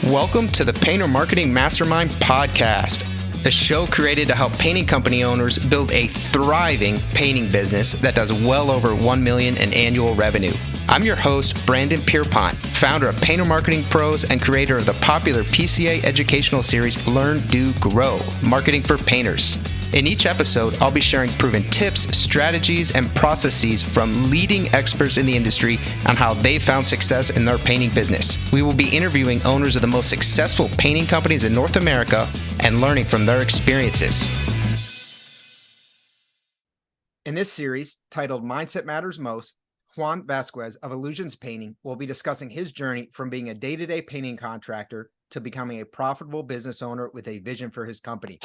Welcome to the Painter Marketing Mastermind podcast, a show created to help painting company owners build a thriving painting business that does well over $1 million in annual revenue. I'm your host, Brandon Pierpont, founder of Painter Marketing Pros and creator of the popular PCA educational series, Learn, Do, Grow, Marketing for Painters. In each episode, I'll be sharing proven tips, strategies, and processes from leading experts in the industry on how they found success in their painting business. We will be interviewing owners of the most successful painting companies in North America and learning from their experiences. In this series, titled Mindset Matters Most, Juan Vasquez of Illusions Painting will be discussing his journey from being a day-to-day painting contractor to becoming a profitable business owner with a vision for his company.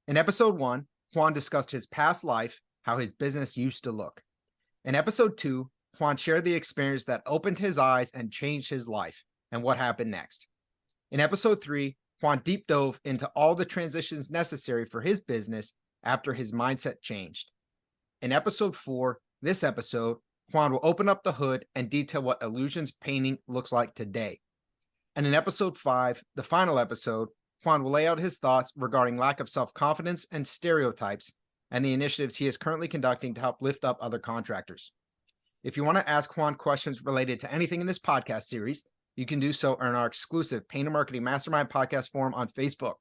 In episode 1, Juan discussed his past life, how his business used to look. In episode 2, Juan shared the experience that opened his eyes and changed his life and what happened next. In episode 3, Juan deep dove into all the transitions necessary for his business after his mindset changed. In episode 4, this episode, Juan will open up the hood and detail what Illusions Painting looks like today. And in episode 5, the final episode, Juan will lay out his thoughts regarding lack of self-confidence and stereotypes and the initiatives he is currently conducting to help lift up other contractors. If you want to ask Juan questions related to anything in this podcast series, you can do so in our exclusive Painter Marketing Mastermind podcast forum on Facebook.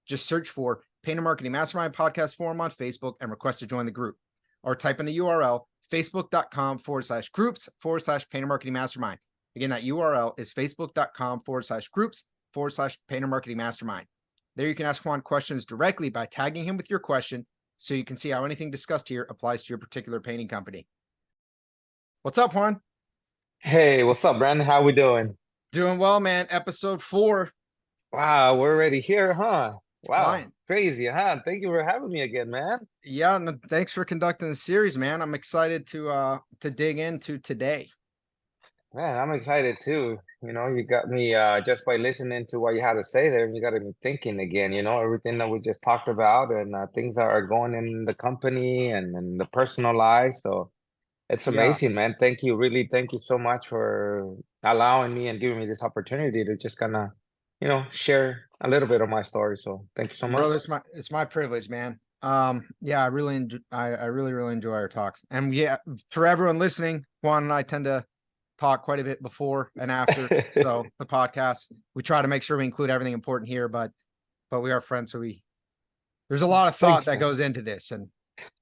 Just search for Painter Marketing Mastermind podcast forum on Facebook and request to join the group. Or type in the URL facebook.com/groups/Painter Marketing Mastermind. Again, that URL is facebook.com/groups/Painter Marketing Mastermind. There you can ask Juan questions directly by tagging him with your question so you can see how anything discussed here applies to your particular painting company. What's up, Juan? Hey, what's up, Brandon? How we doing? Doing well, man. Episode 4. Wow, we're already here, huh? Wow, Flying. crazy, huh? Thank you for having me again, man. Yeah, no, thanks for conducting the series, man. I'm excited to dig into today. Man, I'm excited too. You got me just by listening to what you had to say there, you got me thinking again, everything that we just talked about and things that are going in the company and in the personal life. So it's Yeah. amazing, man. Thank you. Really, thank you so much for allowing me and giving me this opportunity to just kind of, share a little bit of my story. So thank you so much. Brother, it's my privilege, man. Yeah, I really really enjoy our talks. And yeah, for everyone listening, Juan and I tend to talk quite a bit before and after. So the podcast, we try to make sure we include everything important here, but we are friends, so there's a lot of thought Thanks, that man. goes into this, and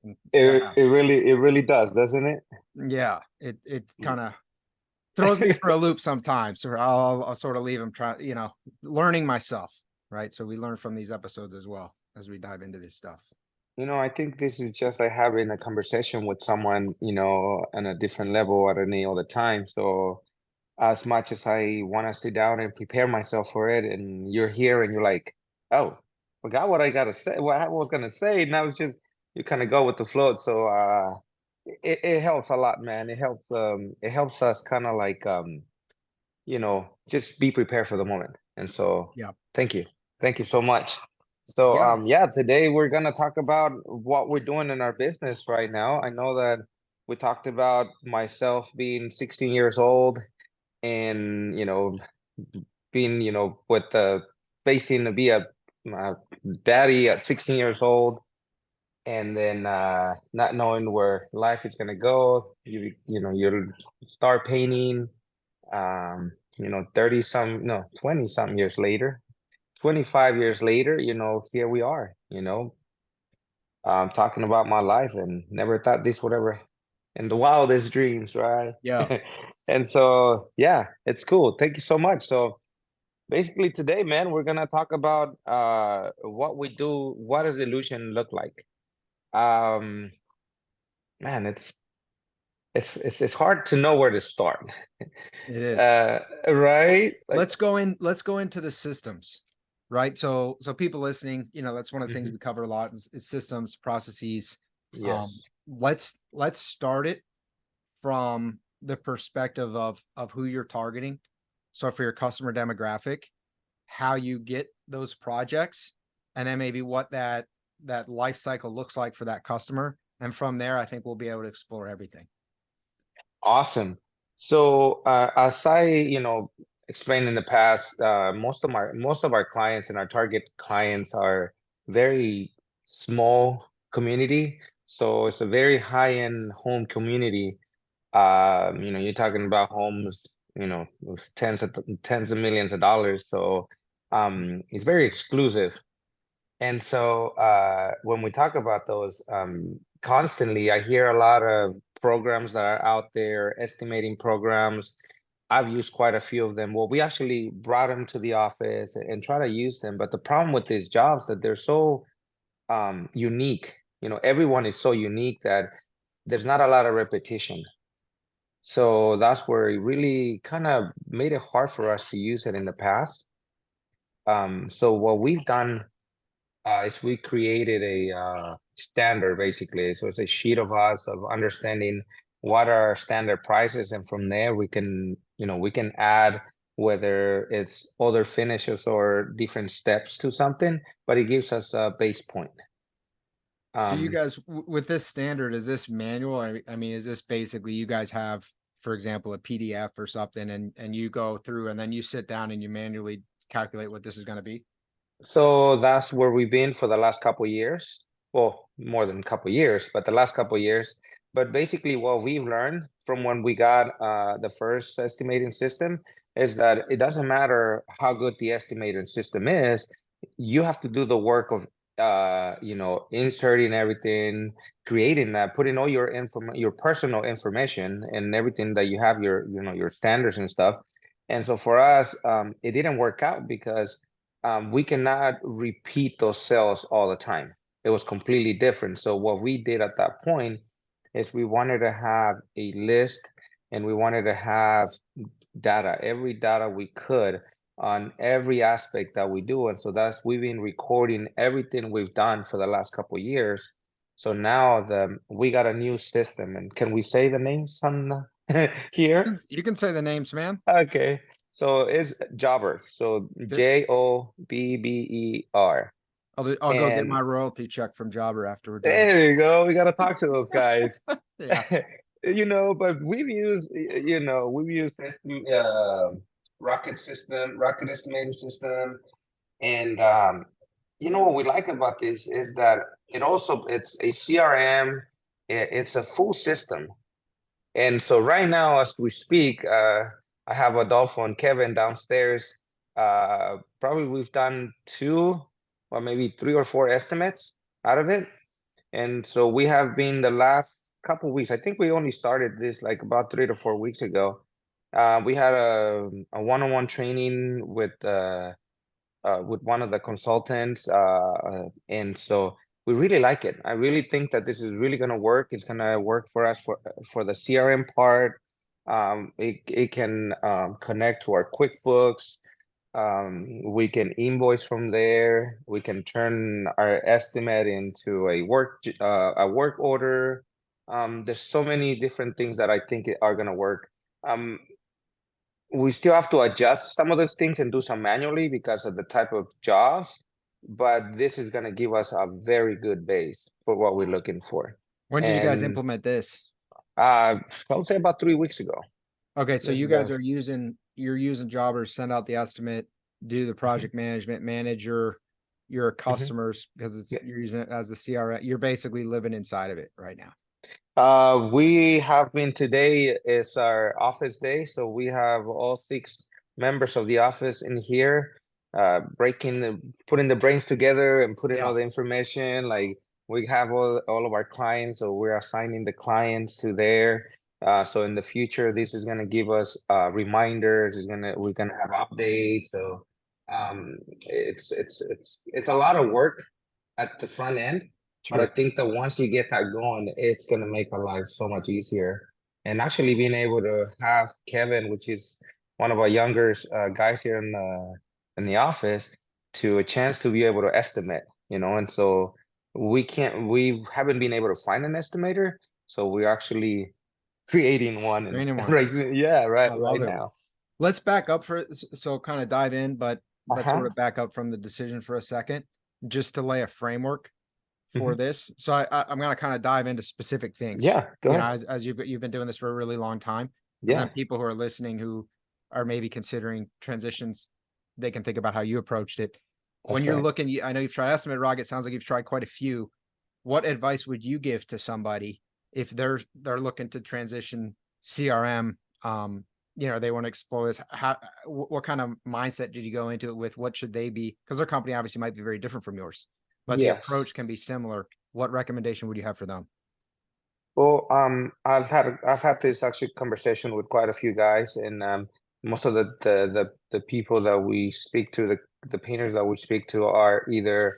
It that it happens. really does, doesn't it? Yeah, it kind of throws me for a loop sometimes, or I'll sort of leave them learning myself, right? So we learn from these episodes as well as we dive into this stuff. I think this is just like having a conversation with someone, on a different level at any other time. So as much as I want to sit down and prepare myself for it, and you're here and you're like, oh, forgot what I gotta say, what I was gonna say. Now it's just you kind of go with the flow. So it helps a lot, man. It helps us kind of like just be prepared for the moment. And so Yeah. thank you. Thank you so much. So Yeah. yeah, today we're gonna talk about what we're doing in our business right now. I know that we talked about myself being 16 years old and being with the facing to be a daddy at 16 years old, and then not knowing where life is gonna go. You start painting 30 some, no, 20 something years later, 25 years later, here we are, talking about my life, and never thought this would ever in the wildest dreams, right? Yeah. And so yeah, it's cool. Thank you so much. So basically today, man, we're gonna talk about what we do. What does illusion look like? um Man, it's hard to know where to start. It is. Right, like. Let's go into the systems, right? So people listening, that's one of the things Mhm. we cover a lot is systems, processes. Yes. Let's start it from the perspective of who you're targeting. So for your customer demographic, how you get those projects, and then maybe what that life cycle looks like for that customer. And from there, I think we'll be able to explore everything. Awesome. So as I explained in the past, most of our clients and our target clients are very small community. So it's a very high-end home community. You're talking about homes, with tens of millions of dollars. So it's very exclusive. And so when we talk about those, constantly, I hear a lot of programs that are out there, estimating programs. I've used quite a few of them. Well, we actually brought them to the office and try to use them. But the problem with these jobs that they're so unique. Everyone is so unique that there's not a lot of repetition. So that's where it really kind of made it hard for us to use it in the past. So what we've done is we created a standard basically. So it's a sheet of us of understanding what are our standard prices, and from there we can add whether it's other finishes or different steps to something, but it gives us a base point. So you Um, guys, with this standard, is this manual? I mean, is this basically you guys have, for example, a PDF or something, and you go through and then you sit down and you manually calculate what this is going to be? So that's where we've been for the last couple years. Well, more than a couple years, but the last couple years. But basically, what we've learned from when we got the first estimating system is that it doesn't matter how good the estimating system is, you have to do the work of inserting everything, creating that, putting all your personal information and everything that you have, your standards and stuff. And so for us, it didn't work out because we cannot repeat those cells all the time. It was completely different. So what we did at that point is we wanted to have a list, and we wanted to have data, every data we could on every aspect that we do. And so we've been recording everything we've done for the last couple of years. So now we got a new system, and can we say the names on here? You can say the names, man. Okay. So it's Jobber. So Okay. Jobber. I'll go get And my royalty check from Jobber after we're done. there you go. We got to talk to those guys. Yeah. But we've used system, rocket estimating system. And what we like about this is that it's a CRM, it's a full system. And so right now, as we speak, I have Adolfo and Kevin downstairs. Probably we've done 2 or maybe 3 or 4 estimates out of it. And so we have been the last couple weeks. I think we only started this like about 3 to 4 weeks ago. We had a one-on-one training with one of the consultants, and so we really like it. I really think that this is really going to work. It's going to work for us for the CRM part. It can connect to our QuickBooks. We can invoice from there. We can turn our estimate into a work order. There's so many different things that I think are going to work. We still have to adjust some of those things and do some manually because of the type of jobs, but this is going to give us a very good base for what we're looking for. When did you guys And implement this? I would say about 3 weeks ago. Okay, so This you is guys the are you're using Jobber to send out the estimate, do the project management, manage your Mhm. customers because Yeah. you're using it as the CRM. You're basically living inside of it right now. We have been today is our office day, so we have all 6 members of the office in here, putting the brains together and putting Yeah. all the information. Like we have all of our clients, so we're assigning the clients to there. So in the future, this is gonna give us reminders. We're gonna have updates. So it's a lot of work at the front end. But I Sure. think that once you get that going, it's gonna make our life so much easier. And actually being able to have Kevin, which is one of our younger guys here in the office, to a chance to be able to estimate, and so we haven't been able to find an estimator, so we're actually creating one and Training one. right, yeah, I right love it. now. Let's back up so kind of dive in, but sort Uh-huh. of back up from the decision for a second, just to lay a framework for Hmm. this. So I'm gonna kind of dive into specific things. Yeah, go ahead. As you've been doing this for a really long time. Because then Yeah. people who are listening who are maybe considering transitions, they can think about how you approached it. When That's you're right. looking, I know you've tried Estimate Rock. It sounds like you've tried quite a few. What advice would you give to somebody if they're looking to transition CRM? They want to explore this. What kind of mindset did you go into it with? What should they be? Because their company obviously might be very different from yours, but the Yes. approach can be similar. What recommendation would you have for them? Well, I've had this actually conversation with quite a few guys, and most of the people that we speak to, the painters that we speak to, are either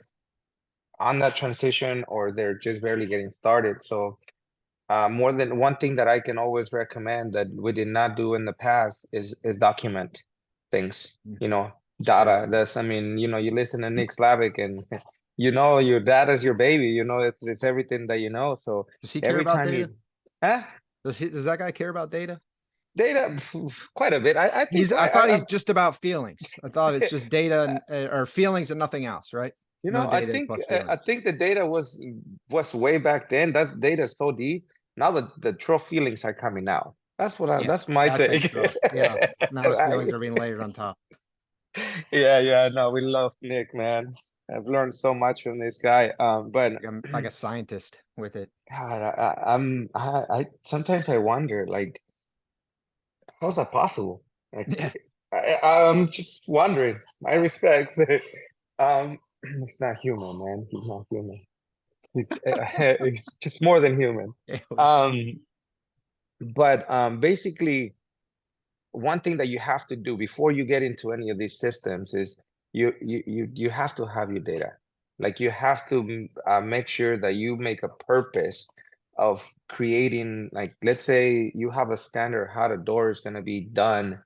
on that transition or they're just barely getting started. So, more than one thing that I can always recommend that we did not do in the past is document things. Mm, You know, It's a great data. idea. That's, I mean, you listen to Nick Slavic, and your data's your baby. It's everything that you know. So Does he care every about time data? you, huh? Does that guy care about data? Data, quite a bit. I think I thought I, he's just about feelings. I thought it's just data and or feelings and nothing else, right? No I data think plus I feelings. think the data was way back then. That's data is so deep. Now the true feelings are coming out. Yeah, That's my I think take. so. Yeah. Now the feelings are being layered on top. Yeah. No, we love Nick, man. I've learned so much from this guy. But Like I'm like a scientist with it. God, I sometimes I wonder, like, how's that possible? Like, Yeah. I'm just wondering. My respect. It's not human, man. He's not human. It's just more than human. Um, but basically, one thing that you have to do before you get into any of these systems is you have to have your data. Like you have to make sure that you make a purpose of creating, like, let's say you have a standard how the door is going to be done.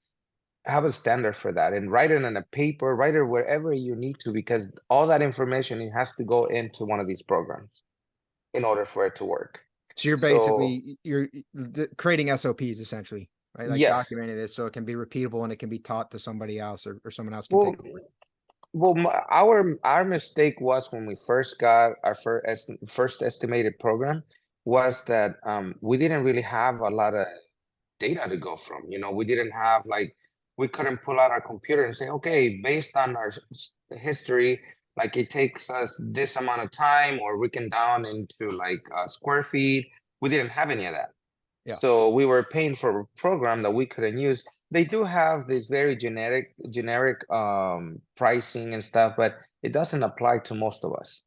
Have a standard for that and write it on a paper, write it wherever you need to, because all that information, it has to go into one of these programs in order for it to work. So you're So basically creating SOPs essentially, right? Like yes. documenting this so it can be repeatable and it can be taught to somebody else or someone else can Well, take over. our mistake was when we first got our first estimated program, was that we didn't really have a lot of data to go from. We didn't have, like, we couldn't pull out our computer and say, okay, based on our history, like it takes us this amount of time, or we can down into like square feet. We didn't have any of that. Yeah. So we were paying for a program that we couldn't use. They do have this very generic pricing and stuff, but it doesn't apply to most of us.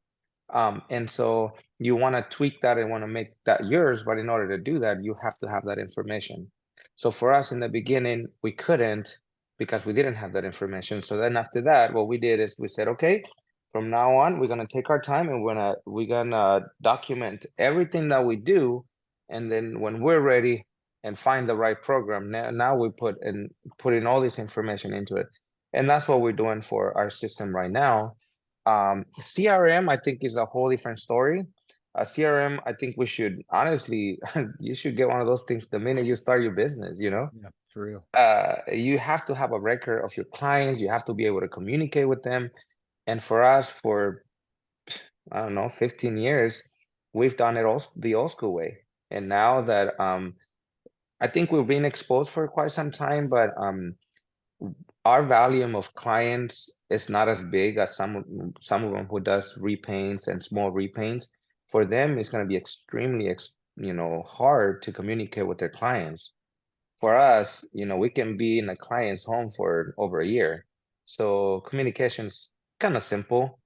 And so you want to tweak that and want to make that yours, but in order to do that, you have to have that information. So for us in the beginning, we couldn't, because we didn't have that information. So then after that, what we did is we said, okay, from now on, we're gonna take our time and we're gonna document everything that we do, and then when we're ready and find the right program, now we put in all this information into it, and that's what we're doing for our system right now. CRM, I think, is a whole different story. CRM, I think we should honestly, you should get one of those things the minute you start your business, Yeah. For real. you have to have a record of your clients. You have to be able to communicate with them. And for us, for, I don't know, 15 years, we've done it all the old school way. And now that I think we've been exposed for quite some time, but our volume of clients is not as big as some of them who does repaints and small repaints. For them, it's going to be extremely hard to communicate with their clients. For us, we can be in a client's home for over a year, so communication's kind of simple.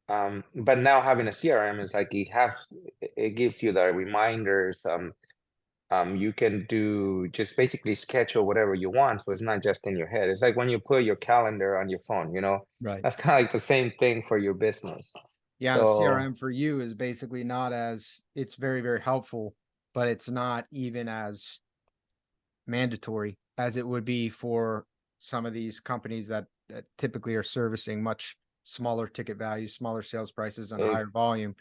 But now having a CRM is like it gives you the reminders. You can do just basically schedule whatever you want, so it's not just in your head. It's like when you put your calendar on your phone. Right. That's kind of like the same thing for your business. Yeah. And a So CRM for you is basically not as it's very, very helpful, but it's not even as mandatory as it would be for some of these companies that typically are servicing much smaller ticket values, smaller sales prices, and eh, higher volume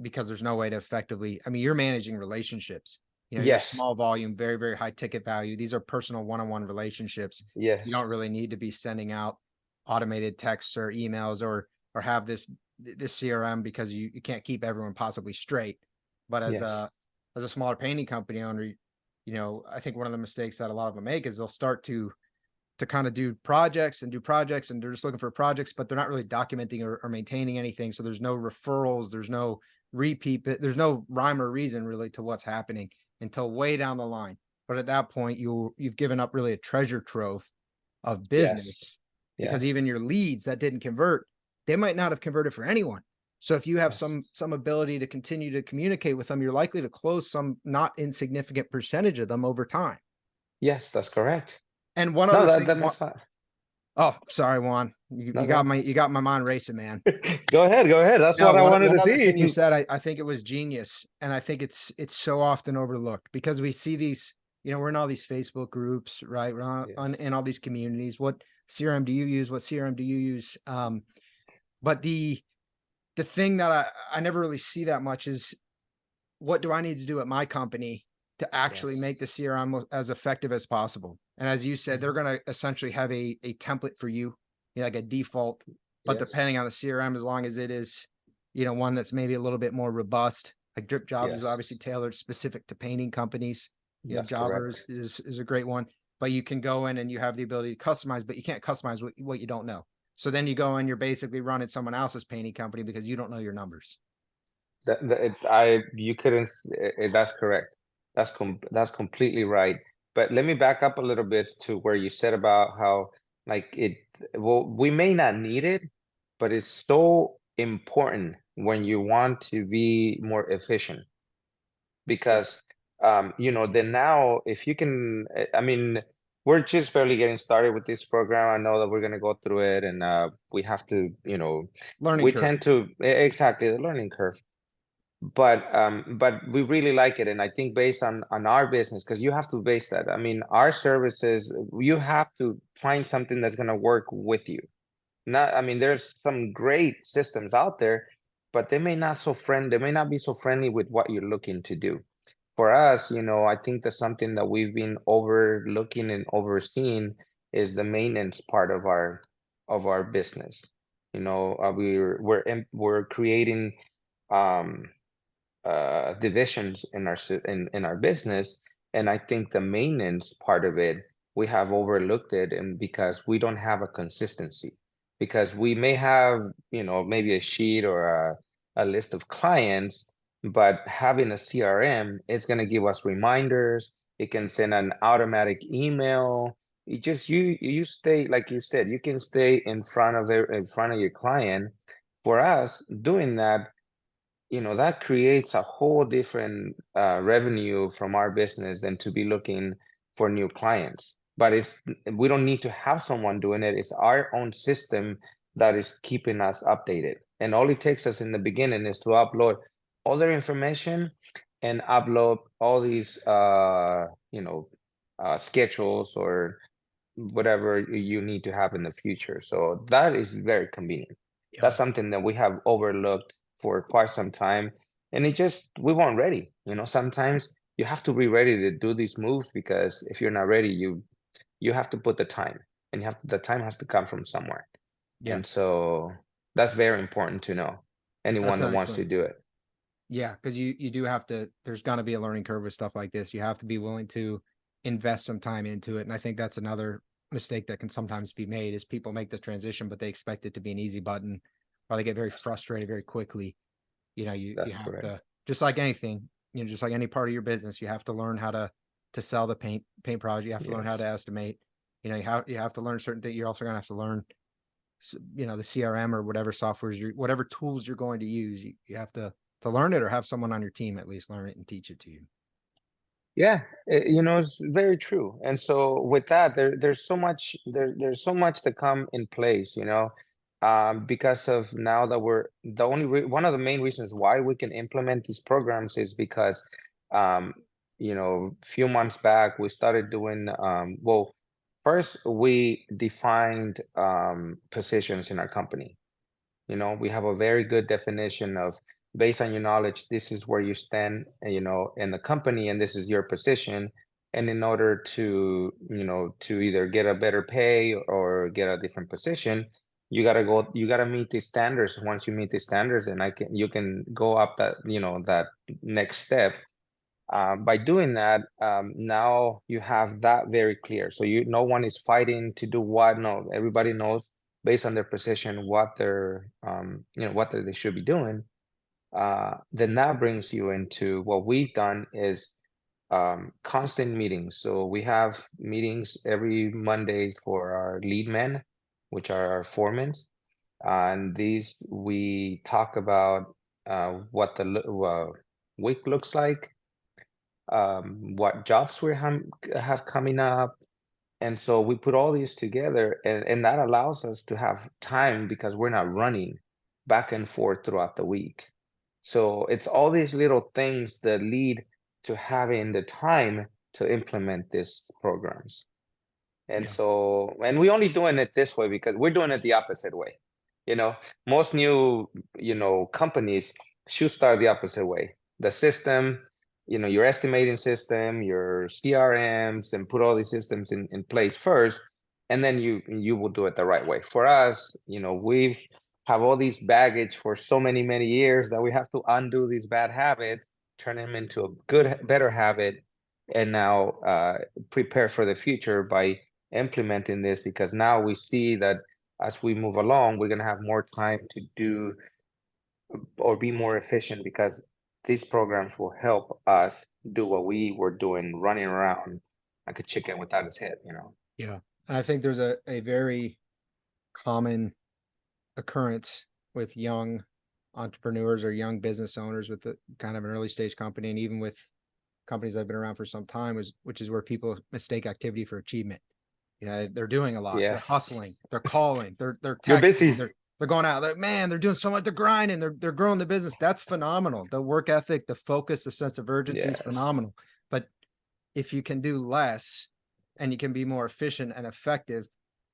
because there's no way to effectively. I mean, you're managing relationships. You're yes, small volume, very, very high ticket value. These are personal one-on-one relationships. You yes, don't really need to be sending out automated texts or emails or have this CRM because you can't keep everyone possibly straight. But yes, as a smaller painting company owner, I think one of the mistakes that a lot of them make is they'll start to to kind of do projects, and they're just looking for projects, but they're not really documenting or maintaining anything. So there's no referrals, there's no repeat, there's no rhyme or reason really to what's happening until way down the line. But at that point, you've given up really a treasure trove of Yes. business, because Yes. even your leads that didn't convert, they might not have converted for anyone. So if you have Yes. some ability to continue to communicate with them, you're likely to close some not insignificant percentage of them over time. Yes, that's correct. And one No, other thing, that makes sense. oh, sorry, Juan, No, go you got my mind racing, man. ahead. Go ahead, go ahead. That's No, what I wanted one to other thing you see. said, I think it was genius, and I think it's so often overlooked, because we see these, we're in all these Facebook groups, right? We're in all these communities. What CRM do you use? What CRM do you use? But the thing that I never really see that much is, what do I need to do at my company to actually Yes. make the CRM as effective as possible? And as you said, they're Mhm. going to essentially have a template for you, like a default, but Yes. depending on the CRM, as long as it is, one that's maybe a little bit more robust, like Drip Jobs is Yes. obviously tailored specific to painting companies. That's Jobber correct. is a great one, but you can go in and you have the ability to customize, but you can't customize what you don't know. So then you go in, you're basically running someone else's painting company because you don't know your numbers. You couldn't, that's correct. That's completely right. But let me back up a little bit to where you said about how, like, well, we may not need it, but it's so important when you want to be more efficient. Yeah. Because, then now if you can, I mean, we're just barely getting started with this program. I know that we're gonna go through it, and we have to, Learning we curve. tend to, exactly, the learning curve. But we really like it, and I think based on our business, because you have to base that. I mean, our services, you have to find something that's going to work with you. Not, I mean, there's some great systems out there, but they may not be so friendly with what you're looking to do. For us, I think that's something that we've been overlooking and overseeing is the maintenance part of our business. We're creating um divisions in in our business, and I think the maintenance part of it, we have overlooked it, and because we don't have a consistency, because we may have, maybe a sheet or a list of clients, but having a CRM is going to give us reminders. It can send an automatic email. You stay, like you said, you can stay in front of your client. For us doing that, that creates a whole different revenue from our business than to be looking for new clients. But we don't need to have someone doing it. It's our own system that is keeping us updated. And all it takes us in the beginning is to upload all their information and upload all these schedules or whatever you need to have in the future. So that is very convenient. That's Yeah. something that we have overlooked for quite some time. And we weren't ready. Sometimes you have to be ready to do these moves, because if you're not ready, you have to put the time, and the time has to come from somewhere. Yeah. And so that's very important to know. Anyone That's that wants excellent. to do it. Yeah, because you do have to. There's going to be a learning curve with stuff like this. You have to be willing to invest some time into it, and I think that's another mistake that can sometimes be made is people make the transition, but they expect it to be an easy button, or they get very frustrated very quickly. You That's have correct. to, just like anything, just like any part of your business, you have to learn how to sell the paint project. You have to learn how to Yes. estimate. You have to learn certain things. You're also going to have to learn, the CRM or whatever whatever tools you're going to use. You have to learn it, or have someone on your team at least learn it and teach it to you. Yeah, it's very true. And so with that, there's so much to come in place, because of now that one of the main reasons why we can implement these programs is because, um, few months back we started doing, well, first we defined positions in our company. We have a very good definition of, based on your knowledge, this is where you stand, in the company, and this is your position. And in order to either get a better pay or get a different position, you gotta meet these standards. Once you meet these standards, then you can go up that next step. By doing that, now you have that very clear. So no one is fighting to do what. No, everybody knows based on their position what they're what they should be doing. Then that brings you into what we've done is constant meetings. So we have meetings every Monday for our lead men, which are our foremen. And these we talk about what the week looks like, what jobs we have coming up. And so we put all these together, and that allows us to have time because we're not running back and forth throughout the week. So it's all these little things that lead to having the time to implement these programs. And Yeah. so, and we only doing it this way because we're doing it the opposite way. You know, most new, companies should start the opposite way. The system, your estimating system, your CRMs, and put all these systems in place first, and then you will do it the right way. For us, we've have all these baggage for so many years that we have to undo these bad habits, turn them into a better habit, and now prepare for the future by implementing this, because now we see that as we move along, we're going to have more time to do or be more efficient, because these programs will help us do what we were doing, running around like a chicken without his head. Yeah. And I think there's a very common occurrence with young entrepreneurs or young business owners with the kind of an early stage company, and even with companies that have been around for some time, which is where people mistake activity for achievement. They're doing a lot. They're Yes. hustling. They're calling. They're You're texting. busy. They're going out. They're doing so much. They're grinding. They're growing the business. That's phenomenal. The work ethic, the focus, the sense of urgency is Yes. phenomenal. But if you can do less and you can be more efficient and effective,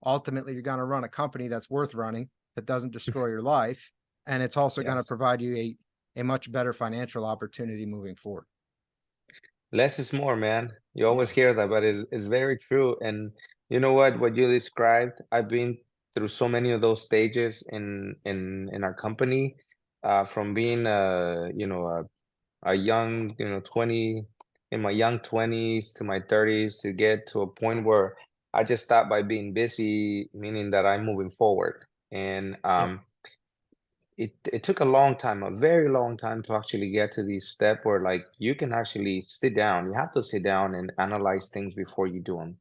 ultimately you're going to run a company that's worth running, that doesn't destroy your life, and it's also going to Yes. provide you a much better financial opportunity moving forward. Less is more, man. You always hear that, but it's very true. And you know what you described, I've been through so many of those stages in our company, from being a young, 20, in my young 20s to my 30s, to get to a point where I just stopped by being busy, meaning that I'm moving forward. And Yep. it took a long time, a very long time, to actually get to this step where, like, you can actually sit down. You have to sit down and analyze things before you do them.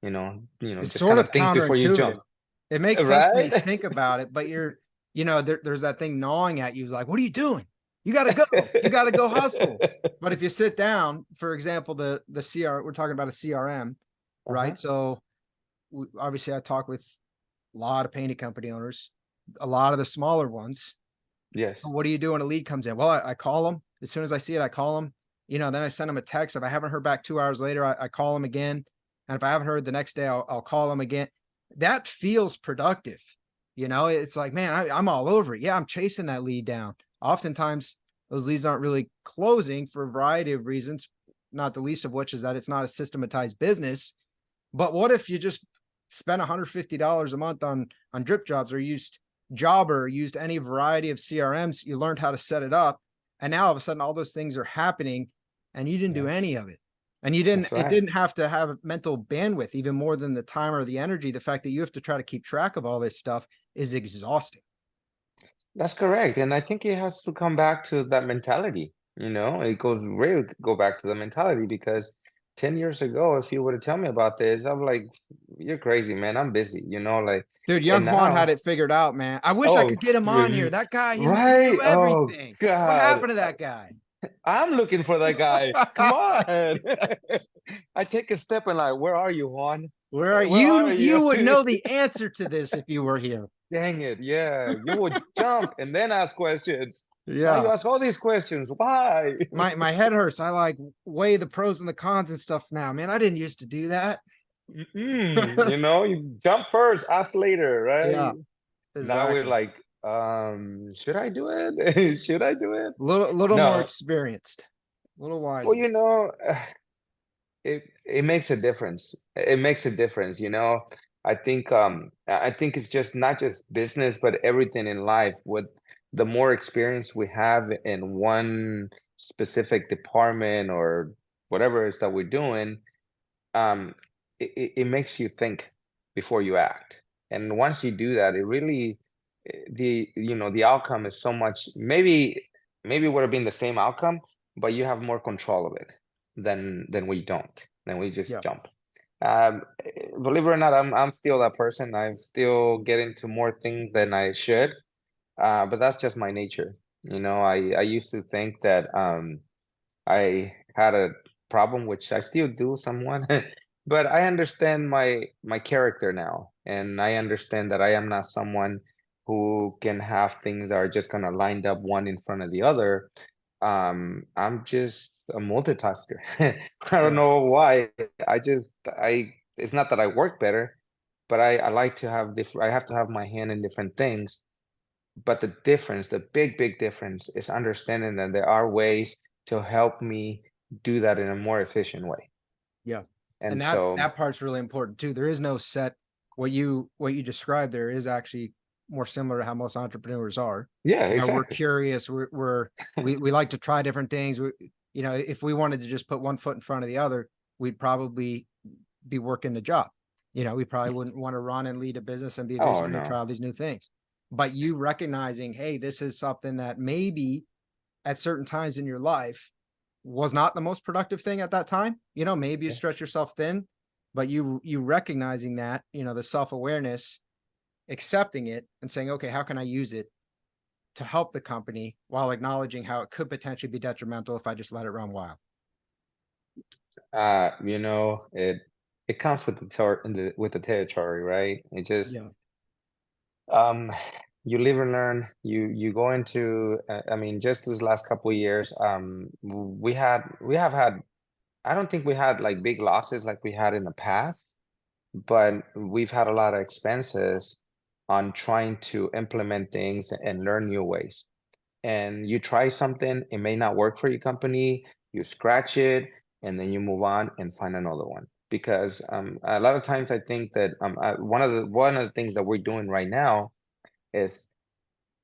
It's Just sort kind of of think before you counterintuitive. jump, It makes sense when you right? think about it, but there's that thing gnawing at you, like, what are you doing? You got to go. You got to go hustle. But if you sit down, for example, the we're talking about a CRM, Uh-huh. right? So obviously I talk with a lot of painting company owners, a lot of the smaller ones. Yes. What do you do when a lead comes in? Well, I call them. As soon as I see it, I call them. Then I send them a text. If I haven't heard back 2 hours later, I call them again. And if I haven't heard the next day, I'll call them again. That feels productive. It's like, man, I'm all over it. Yeah, I'm chasing that lead down. Oftentimes, those leads aren't really closing for a variety of reasons, not the least of which is that it's not a systematized business. But what if you just spent $150 a month on drip jobs, or used Jobber, used any variety of CRMs, you learned how to set it up, and now all of a sudden all those things are happening and you didn't do Yeah, any of it. And that's it right. didn't have to have mental bandwidth, even more than the time or the energy. The fact that you have to try to keep track of all this stuff is exhausting. That's correct. And I think it has to come back to that mentality. It goes really go back to the mentality, because 10 years ago, if you were to tell me about this, I'm like, you're crazy, man. I'm busy, like, Dude, young and Juan had now, it figured out, man. I wish I oh, could get him on here. That guy, he right. knew Oh, everything. What God. happened to that guy? I'm looking for that guy. Come on. I take a step and, like, where are you, Juan? Where are Where you? are You you? would know the answer to this if you were here. Dang it. Yeah. You would jump and then ask questions. Now you Yeah. ask all these questions. Why? My head hurts. I like weigh the pros and the cons and stuff now. Man, I didn't used to do that. You jump first, ask later, right? Yeah, Now we're exactly. like, should I do it? Should I do it? Little more No. experienced, a little Well, wiser. it makes a difference. It makes a difference. I think it's just not just business, but everything in life. the more experience we have in one specific department or whatever it is that we're doing, um, it makes you think before you act. And once you do that, it really the outcome is so much, maybe it would have been the same outcome, but you have more control of it than we don't. Then we just Yeah. jump. Believe it or not, I'm still that person. I'm still getting to more things than I should. But that's just my nature. I used to think that I had a problem, which I still do somewhat, but I understand my character now, and I understand that I am not someone who can have things that are just gonna lined up one in front of the other. I'm just a multitasker. I don't Yeah. know why. I it's not that I work better, but I like to have different. I have to have my hand in different things. But the difference, the big difference, is understanding that there are ways to help me do that in a more efficient way. Yeah. And And that so, that part's really important too. There is no set what you described there is actually more similar to how most entrepreneurs are. yeah, We're exactly. curious, we like to try different things. If we wanted to just put one foot in front of the other, we'd probably be working the job. We probably wouldn't want to run and lead a business and be a business Oh owner, no. try all these new things. But you recognizing, hey, this is something that maybe at certain times in your life was not the most productive thing at that time. Maybe you Yeah. stretch yourself thin, but you recognizing that, the self-awareness, accepting it and saying, okay, how can I use it to help the company while acknowledging how it could potentially be detrimental if I just let it run wild. It comes with the territory, right? It just Yeah. um you live and learn. You go into I mean, just this last couple of years, we have had, I don't think we had like big losses like we had in the past, but we've had a lot of expenses on trying to implement things and learn new ways. And you try something, it may not work for your company, you scratch it, and then you move on and find another one. Because a lot of times I think that one of the things that we're doing right now is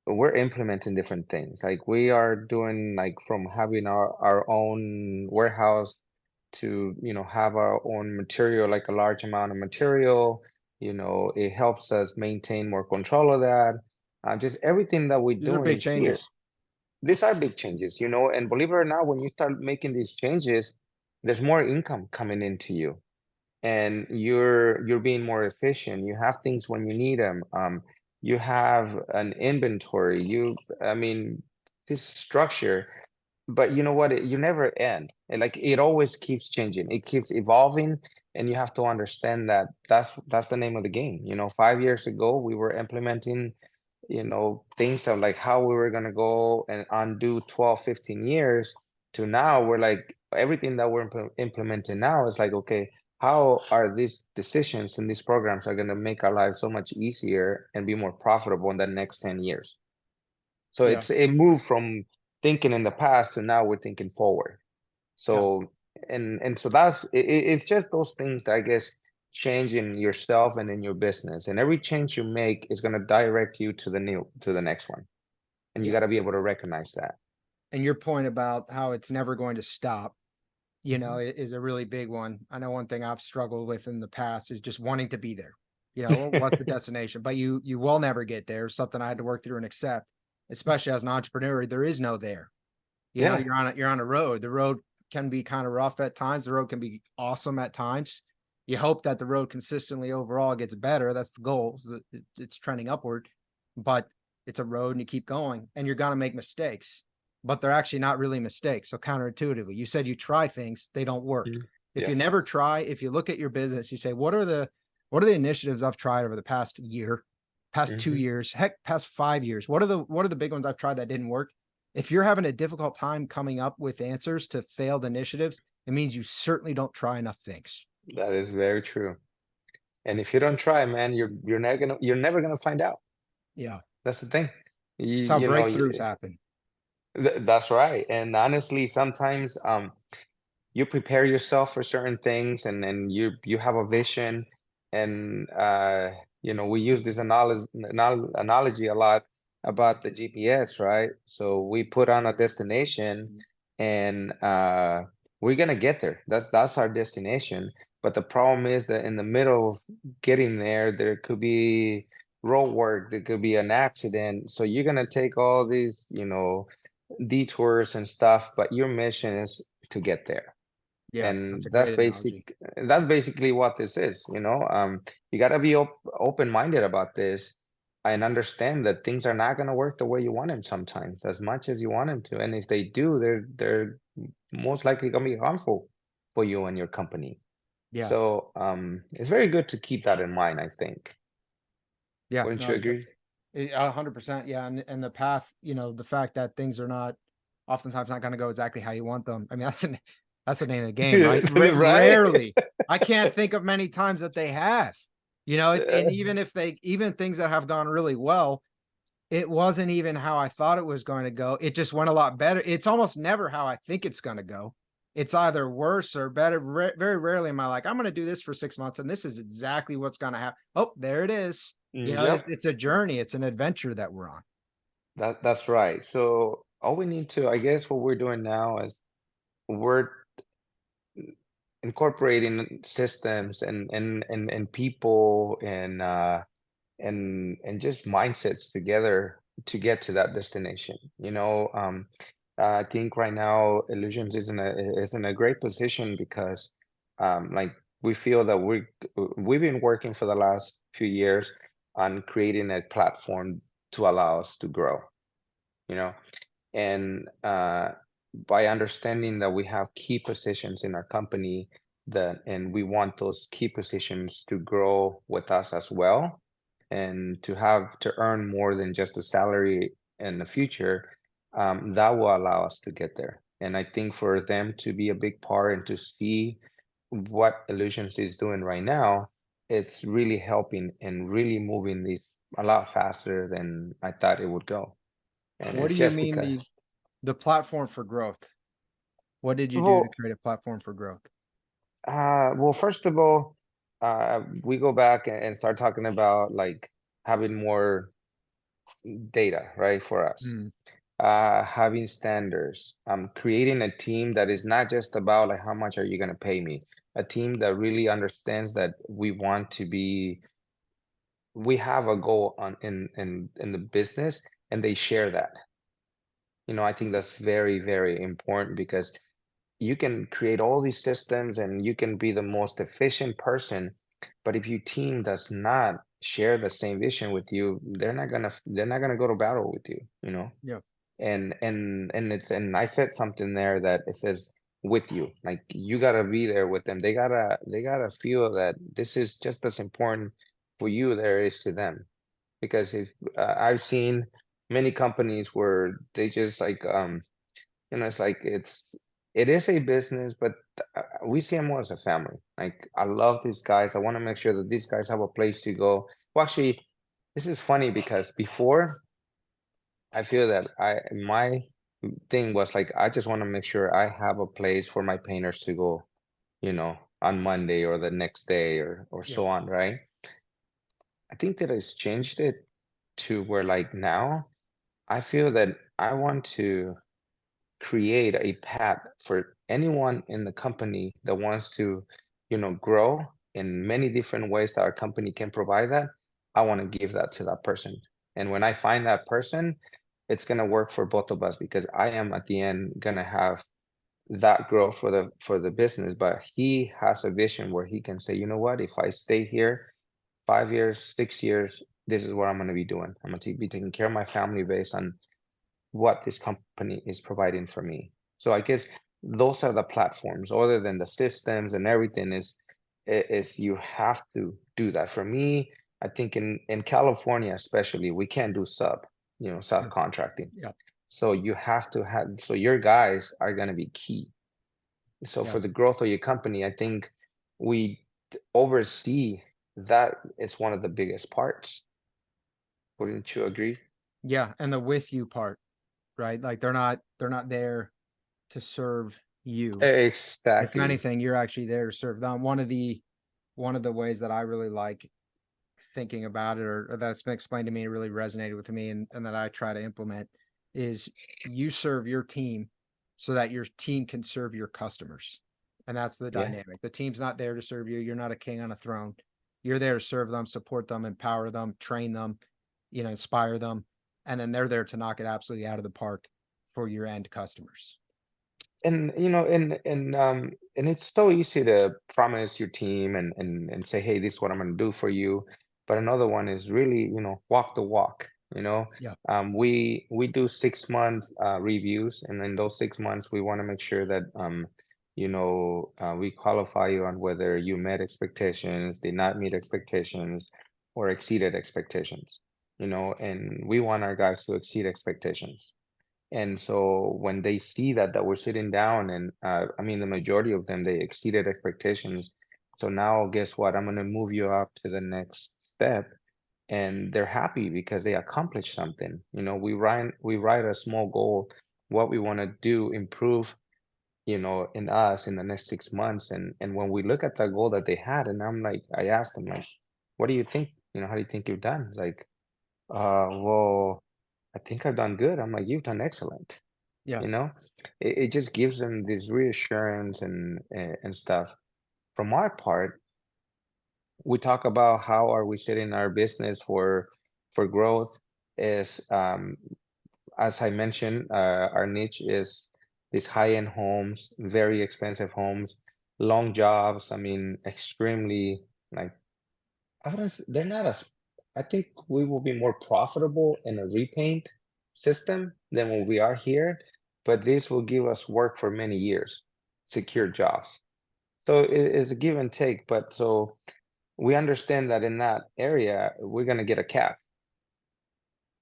we're implementing different things. Like we are doing, like, from having our own warehouse to have our own material, like a large amount of material. It helps us maintain more control of that. Just everything that we're These are doing big here, changes. these are big changes, and believe it or not, when you start making these changes, there's more income coming into you, and you're being more efficient. You have things when you need them. You have an inventory. I mean, this structure. But you know what? You never end. Like, it always keeps changing. It keeps evolving, and you have to understand that that's the name of the game. 5 years ago, we were implementing things of like how we were going to go and undo 12, 15 years, to now we're like, everything that we're implementing now is like, okay, how are these decisions and these programs are going to make our lives so much easier and be more profitable in the next 10 years. So Yeah. it moved from thinking in the past to now we're thinking forward. Yeah. So, and so it's just those things that, I guess, change in yourself and in your business. And every change you make is going to direct you to the next one. And you Yeah. got to be able to recognize that. And your point about how it's never going to stop, Mhm. is a really big one. I know one thing I've struggled with in the past is just wanting to be there. What's the destination? But you will never get there. Something I had to work through and accept, especially as an entrepreneur. There is no there. Yeah. You're on a road. The road can be kind of rough at times. The road can be awesome at times. You hope that the road consistently overall gets better. That's the goal. It's trending upward, but it's a road and you keep going and you're going to make mistakes, but they're actually not really mistakes. So counterintuitively, you said you try things, they don't work. Mhm. If you Yes. never try, if you look at your business, you say, what are the initiatives I've tried over the past year, past two Hmm. years, heck, past 5 years? What are the big ones I've tried that didn't work? If you're having a difficult time coming up with answers to failed initiatives, it means you certainly don't try enough things. That is very true. And if you don't try, man, you're never gonna find out. Yeah. That's the thing. You, It's how you know, breakthroughs happen. that's right. And honestly, sometimes you prepare yourself for certain things, and then you have a vision, and we use this analogy a lot. about the GPS, right? So we put on a destination and we're gonna get there. That's our destination. But the problem is that in the middle of getting there, there could be road work, there could be an accident. So you're gonna take all these, detours and stuff, but your mission is to get there. Yeah, And that's a great analogy. that's basically what this is, you got to be open-minded about this and understand that things are not going to work the way you want them sometimes as much as you want them to, and if they do, they're most likely going to be harmful for you and your company. Yeah. So it's very good to keep that in mind, I think. Yeah. Wouldn't No, you agree? 100%. Yeah. And the path, the fact that things are not oftentimes not going to go exactly how you want them. I mean, that's the name of the game, right? Right. Rarely. I can't think of many times that they have, and even things that have gone really well, it wasn't even how I thought it was going to go. It just went a lot better. It's almost never how I think it's going to go. It's either worse or better. Very rarely am I like, I'm going to do this for 6 months and this is exactly what's going to happen. Oh, there it is. Yep. It's a journey. It's an adventure that we're on. That's right. So all we need to, I guess, what we're doing now is we're incorporating systems and people and just mindsets together to get to that destination. I think right now Illusions is in a great position because like we feel that we've been working for the last few years on creating a platform to allow us to grow, you know and by understanding that we have key positions in our company, and we want those key positions to grow with us as well, and to earn more than just a salary in the future, that will allow us to get there. And I think for them to be a big part and to see what Illusions is doing right now, it's really helping and really moving these a lot faster than I thought it would go. And What it's do you just mean because. the platform for growth? What did you do to Well, create a platform for growth? well, first of all, we go back and start talking about like having more data, right, for us. Mm, Having standards, creating a team that is not just about like how much are you going to pay me, a team that really understands that we have a goal in the business, and they share that. I think that's very, very important because you can create all these systems and you can be the most efficient person, but if your team does not share the same vision with you, they're not gonna go to battle with you. yeah. And I said something there that it says with you, like you gotta be there with them. They gotta feel that this is just as important for you there is to them. Because if I've seen many companies where they just like it's like it is a business, but we see them more as a family. Like I love these guys. I want to make sure that these guys have a place to go. Well, actually, this is funny because before I feel that my thing was like I just want to make sure I have a place for my painters to go, on Monday or the next day or Yeah. so on, right? I think that it's changed it to where like now I feel that I want to create a path for anyone in the company that wants to, grow in many different ways that our company can provide that. I want to give that to that person. And when I find that person, it's going to work for both of us because I am at the end going to have that growth for the business, but he has a vision where he can say, you know what, if I stay here 5 years, 6 years, this is what I'm going to be doing. I'm going to be taking care of my family based on what this company is providing for me. So I guess those are the platforms, other than the systems and everything, is you have to do that. For me, I think in California especially, we can't do Yeah. subcontracting. Yeah. So you have to have, so your guys are going to be key. So Yeah. for the growth of your company, I think we oversee that is one of the biggest parts. Wouldn't you agree? Yeah. And the with you part, right? Like they're not there to serve you. If Exactly. anything, you're actually there to serve them. One of the ways that I really like thinking about it, or that's been explained to me, and really resonated with me, and that I try to implement is you serve your team so that your team can serve your customers. And that's the Yeah. dynamic. The team's not there to serve you. You're not a king on a throne. You're there to serve them, support them, empower them, train them, inspire them. And then they're there to knock it absolutely out of the park for your end customers. And and it's so easy to promise your team and say, hey, this is what I'm going to do for you. But another one is really, walk the walk. Yeah, We do 6 month reviews, and in those 6 months we want to make sure that we qualify you on whether you met expectations, did not meet expectations, or exceeded expectations. And we want our guys to exceed expectations. And so when they see that we're sitting down, and I mean, the majority of them, they exceeded expectations. So now guess what? I'm going to move you up to the next step. And they're happy because they accomplished something. We write a small goal, what we want to do, improve, in us in the next 6 months. And when we look at that goal that they had, and I asked them, like, what do you think? How do you think you've done? It's like, well, I think I've done good. I'm like, you've done excellent. yeah, You know, it just gives them this reassurance and stuff. From our part, we talk about how are we setting our business for growth. Is as I mentioned, our niche is these high-end homes, very expensive homes, long jobs. I mean, extremely, like, they're not as, I think we will be more profitable in a repaint system than when we are here, but this will give us work for many years, secure jobs. So it's a give and take, but so we understand that in that area, we're going to get a cap.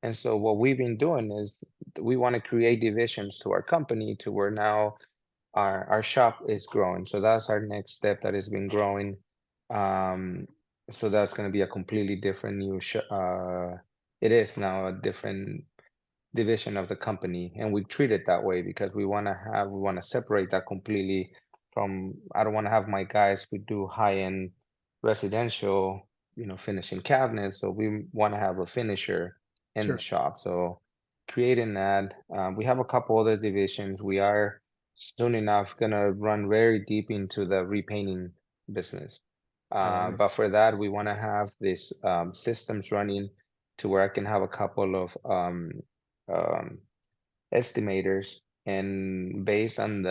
And so what we've been doing is we want to create divisions to our company to where now our shop is growing. So that's our next step that has been growing. Um, so that's going to be a completely different it is now a different division of the company, and we treat it that way because we want to separate that completely from. I don't want to have my guys who do high-end residential, finishing cabinets. So we want to have a finisher in the sure. shop. So creating that, we have a couple other divisions. We are soon enough gonna run very deep into the repainting business. I love it. But for that, we want to have this systems running to where I can have a couple of um, estimators, and based on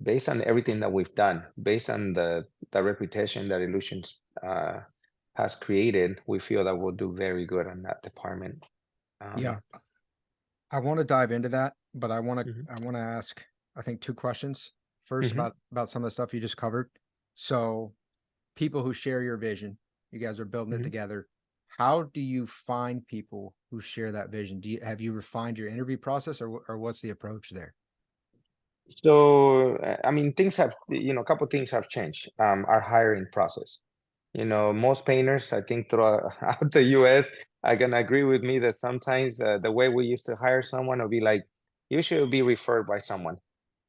everything that we've done, based on the reputation that Illusions has created, we feel that we'll do very good on that department. Um, Yeah, I want to dive into that, but mhm, I want to ask, I think, two questions. First, mhm, about some of the stuff you just covered. So, people who share your vision, you guys are building it mhm. together. How do you find people who share that vision? Have you refined your interview process, or what's the approach there? So, I mean, a couple things have changed. Our hiring process. Most painters, I think, throughout out the US, are gonna agree with me that sometimes the way we used to hire someone will be like, you should be referred by someone.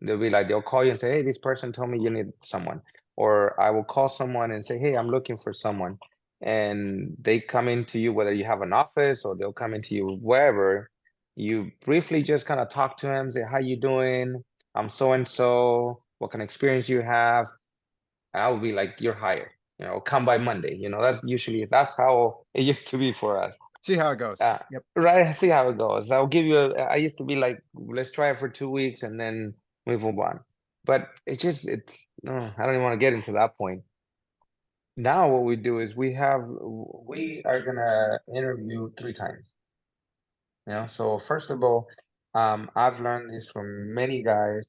They'll call you and say, hey, this person told me you need someone. Or I will call someone and say, hey, I'm looking for someone. And they come into you, whether you have an office or they'll come into you wherever. You briefly just kind of talk to them, say, how you doing? I'm so and so. What kind of experience you have? I will be like, you're hired. Come by Monday. That's how it used to be for us. See how it goes. Uh, Yep. right. See how it goes. I used to be like, let's try it for 2 weeks and then we move on. But I don't even want to get into that point. Now what we do is we are gonna interview 3 times. So first of all, I've learned this from many guys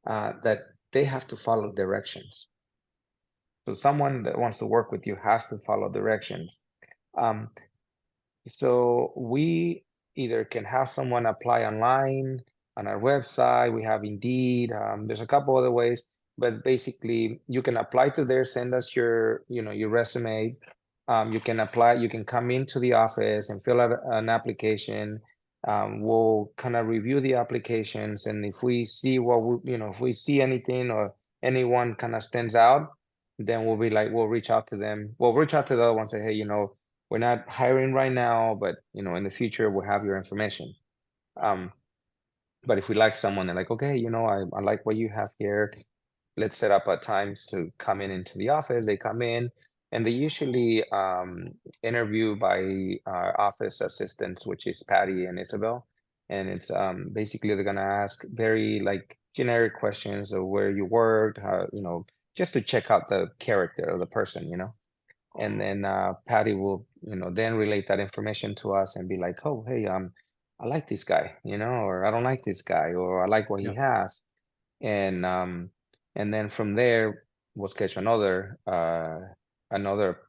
that they have to follow directions. So someone that wants to work with you has to follow directions. Um, so we either can have someone apply online on our website. We have Indeed. There's a couple other ways, but basically you can apply to there, send us your resume. You can apply, you can come into the office and fill out an application. We'll kind of review the applications, and if we see if we see anything or anyone kind of stands out, then we'll be like, we'll reach out to them. We'll reach out to the other ones and say, hey, we're not hiring right now, but in the future we'll have your information. But if we like someone, they're like, okay, I like what you have here. Let's set up times to come into the office. They come in, and they usually interview by our office assistants, which is Patty and Isabel. And it's basically they're gonna ask very like generic questions of where you worked, how, just to check out the character of the person. And then Patty will, then relate that information to us and be like, oh, hey, I like this guy, or I don't like this guy, or I like what he Yeah. has. And then from there we'll schedule another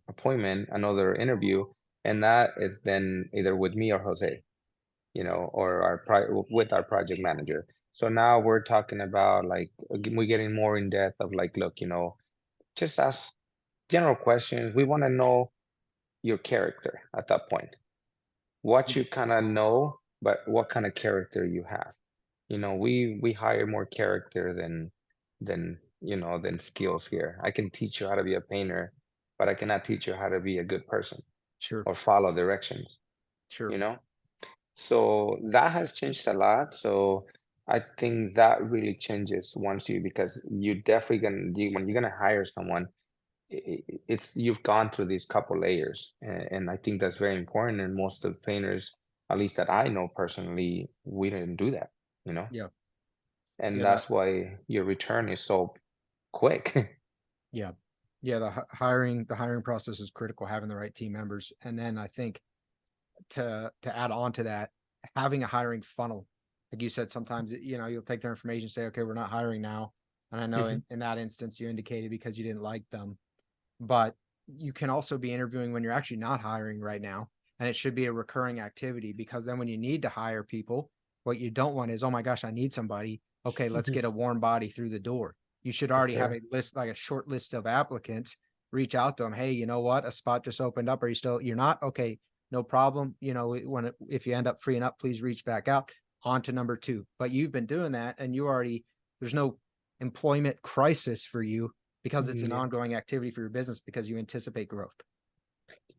appointment, another interview, and that is then either with me or Jose, or with our project manager. So now we're talking about like we're getting more in depth of like, look, just ask general questions. We want to know your character at that point, what you kind of know, but what kind of character you have. We hire more character than skills here. I can teach you how to be a painter, but I cannot teach you how to be a good person Sure. or follow directions, Sure. you know? So that has changed a lot. So I think that really changes once because you definitely when you're gonna hire someone, it's you've gone through these couple layers, and I think that's very important. And most of the painters, at least that I know personally, we didn't do that, Yeah. and Yeah. That. that's why your return is so quick. Yeah. Yeah. The hiring process is critical, having the right team members. And then I think to add on to that, having a hiring funnel. Like you said, sometimes you'll take their information, say, okay, we're not hiring now. And I know Mhm. in that instance you indicated because you didn't like them, but you can also be interviewing when you're actually not hiring right now. And it should be a recurring activity, because then when you need to hire people, what you don't want is, oh my gosh, I need somebody. Okay, let's Mhm. get a warm body through the door. You should Yes, already have sir. a list, like a short list of applicants. Reach out to them. Hey, you know what? A spot just opened up. Are you still, you're not? Okay, no problem. If you end up freeing up, please reach back out. On to number two. But you've been doing that and there's no employment crisis for you, because it's an Yeah. ongoing activity for your business because you anticipate growth.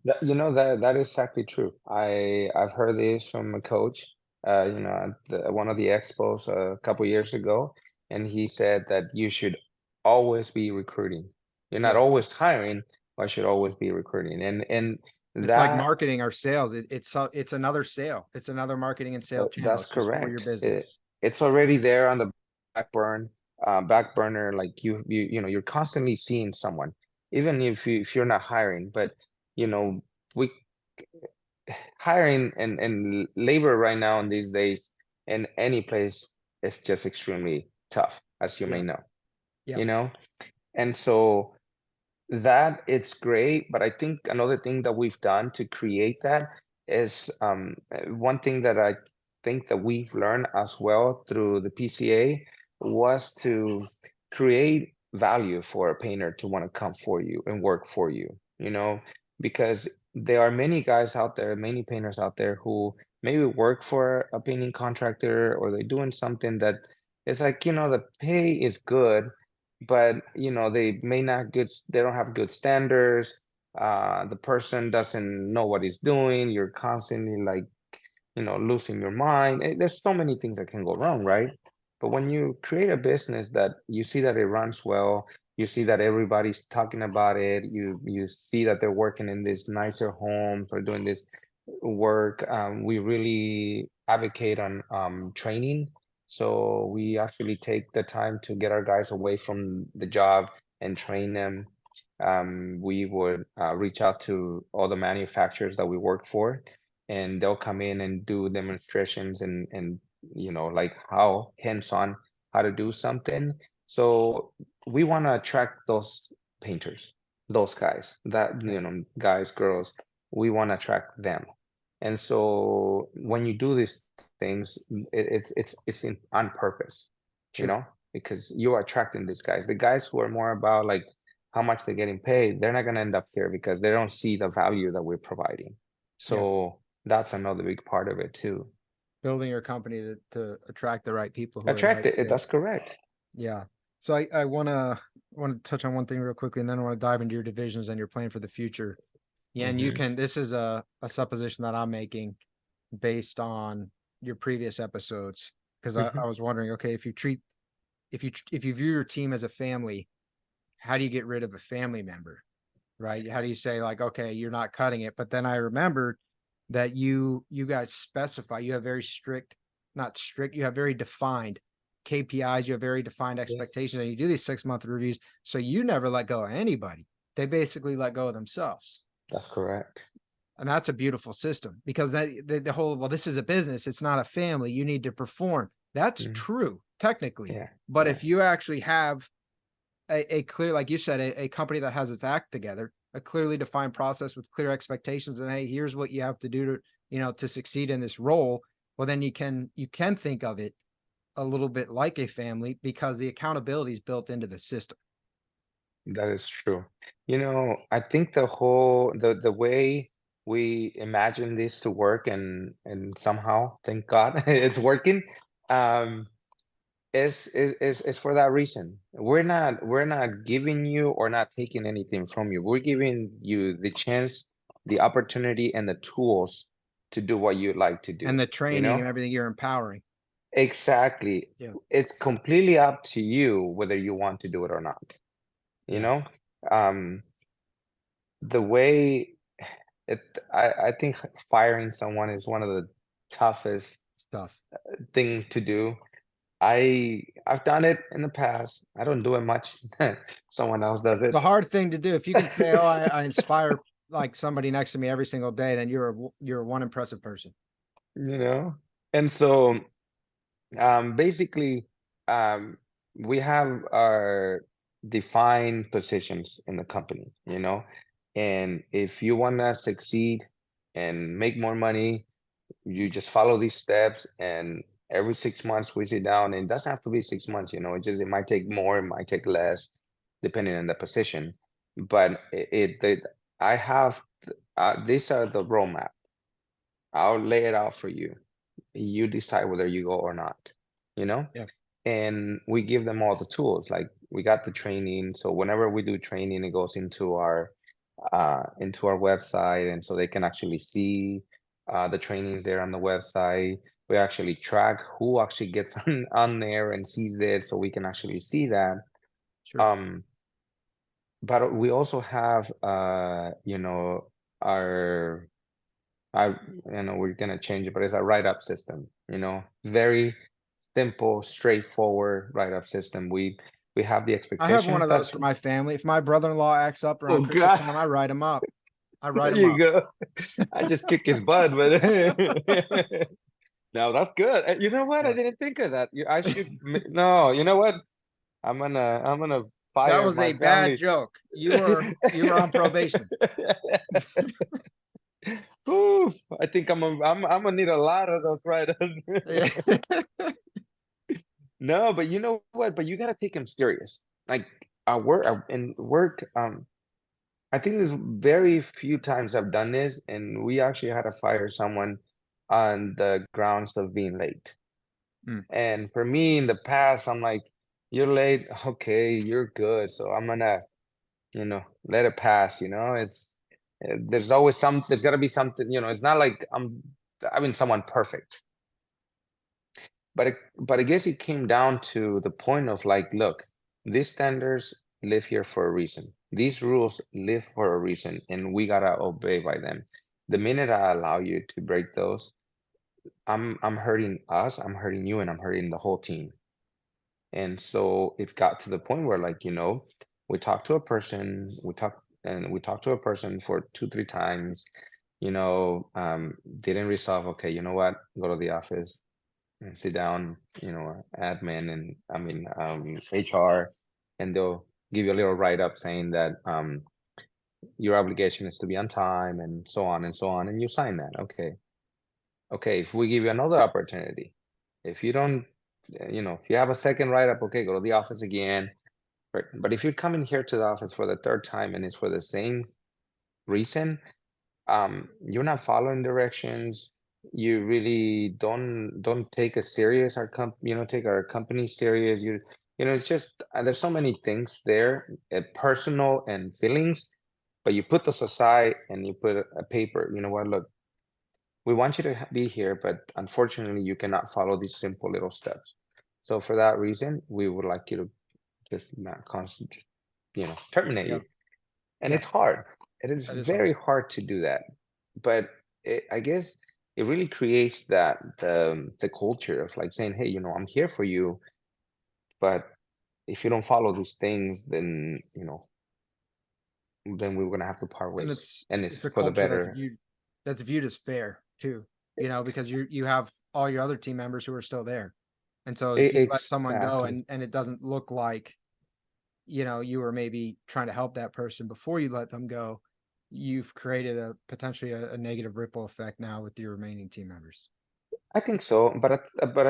That is exactly true. I've heard this from a coach, at one of the expos a couple years ago, and he said that you should always be recruiting. You're not Yeah. always hiring, but you should always be recruiting. And It's like that marketing or sales. It's another sale. It's another marketing and sale channel. that's It's just for your correct. business. It's already there on the back burner. Like you're constantly seeing someone, even if you're not hiring, but you know we hiring and labor right now in these days in any place is just extremely tough, as you may Yeah. know, Yeah. you know? And so that it's great, but I think another thing that we've done to create that is one thing that I think that we've learned as well through the PCA was to create value for a painter to want to come for you and work for you, because there are many guys out there, many painters out there who maybe work for a painting contractor, or they're doing something that it's like, the pay is good, but they may not they don't have good standards. The person doesn't know what he's doing. You're constantly like, losing your mind. There's so many things that can go wrong, right? But when you create a business that you see that it runs well, you see that everybody's talking about it, you see that they're working in these nicer homes or doing this work. We really advocate on training. So we actually take the time to get our guys away from the job and train them. We would reach out to all the manufacturers that we work for, and they'll come in and do demonstrations and like how hands-on how to do something. So we want to attract those painters, those guys, that Yeah. guys, girls, we want to attract them. And so when you do these things, it's on purpose, Sure. because you're attracting these guys. The guys who are more about like how much they're getting paid, they're not going to end up here because they don't see the value that we're providing. Yeah. So that's another big part of it too. Building your company to attract the right people who are the Attract right it. fit. That's correct. Yeah. So I want to touch on one thing real quickly, and then I want to dive into your divisions and your plan for the future. Yeah, and you Hmm. can. This is a supposition that I'm making based on your previous episodes, because I Hmm. was wondering, okay, if you view your team as a family, how do you get rid of a family member, right? How do you say like, okay, you're not cutting it? But then I remembered that you guys specify, you have very strict, not strict, you have very defined KPIs, you have very defined Yes, expectations, and you do these 6-month reviews. So you never let go of anybody. They basically let go of themselves. that's correct. And that's a beautiful system because that the whole, well, this is a business, it's not a family. You need to perform. That's Mm. true, technically. Yeah, But if yes, you actually have a clear, like you said, a company that has its act together, a clearly defined process with clear expectations, and hey, here's what you have to do to, to succeed in this role. Well, then you can think of it a little bit like a family because the accountability is built into the system. that is true. I think the way we imagine this to work, and somehow, thank God, it's working. Um, is for that reason. We're not giving you or not taking anything from you. We're giving you the chance, the opportunity, and the tools to do what you like to And do, the you training know? and everything you're empowering. Exactly. Yeah. It's completely up to you whether you want to do it or not, you Yeah. know? Um, the way it I think firing someone is one of the toughest Stuff. thing to do. I've done it in the past. I don't do it much. Someone else does It's it. a hard thing to do. If you can say, "Oh, I inspire like somebody next to me every single day," then you're one impressive person. You know? And so basically um we have our defined positions in the company. And if you want to succeed and make more money, you just follow these steps, and every 6 months we sit down, and it doesn't have to be 6 months, it might take more, it might take less, depending on the position. But I have these are the roadmap. I'll lay it out for you. You decide whether you go or not, you know? Yeah, And we give them all the tools. Like, we got the training, so whenever we do training, it goes into our website, and so they can actually see the trainings there on the website. We actually track who actually gets on there and sees it, so we can actually see that. sure. Um, but we also have our I we're gonna change it, but it's a write-up system, very simple, straightforward write-up system. We have the I have one expectations of those that, for my family. If my brother-in-law acts up oh around Christmas God, time, I write him up. I write there him you up. go. I just kick his butt, but no, that's good. You know what? I Yeah. didn't think of that. I should. No, you know what? I'm gonna That fire was a my bad family. joke. You were on probation. Ooh, I think I'm gonna need a lot of those write-ups. Yeah. No, but you know what? But you gotta take him serious. Like, in work, I think there's very few times I've done this, and we actually had to fire someone on the grounds of being late. Mm. And for me, in the past, I'm like, you're late, okay, you're good. So I'm gonna, let it pass, there's gotta be something, it's not like I'm someone perfect. But I guess it came down to the point of like, look, these standards live here for a reason. These rules live for a reason, and we gotta obey by them. The minute I allow you to break those, I'm hurting us, I'm hurting you, and I'm hurting the whole team. And so it got to the point where, like, we talked to a person for 2, 3 times, didn't resolve. Okay, you know what? Go to the office and sit down, admin, and HR, and they'll give you a little write-up saying that your obligation is to be on time, and so on and so on, and you sign that. Okay. Okay, if we give you another opportunity, if you don't, if you have a second write-up, okay, go to the office again. But if you're coming here to the office for the third time and it's for the same reason, you're not following directions. You really don't take us serious, take our company serious. it's just there's so many things there, personal and feelings, but you put those aside and you put a paper. You know what? Look, we want you to be here, but unfortunately, you cannot follow these simple little steps. So for that reason, we would like you to just not constantly, terminate Yeah. you. And Yeah. it's hard. It is That is hard. very hard to do that. But I guess it really creates the culture of like saying, hey, I'm here for you, but if you don't follow these things, then we're gonna have to part And ways. it's And it's it's a for the culture that's better. viewed as fair too, because you have all your other team members who are still there. And so if you let someone go Exactly. and it doesn't look like, you were maybe trying to help that person before you let them go, you've created a potentially a negative ripple effect now with your remaining team members. I think so, but at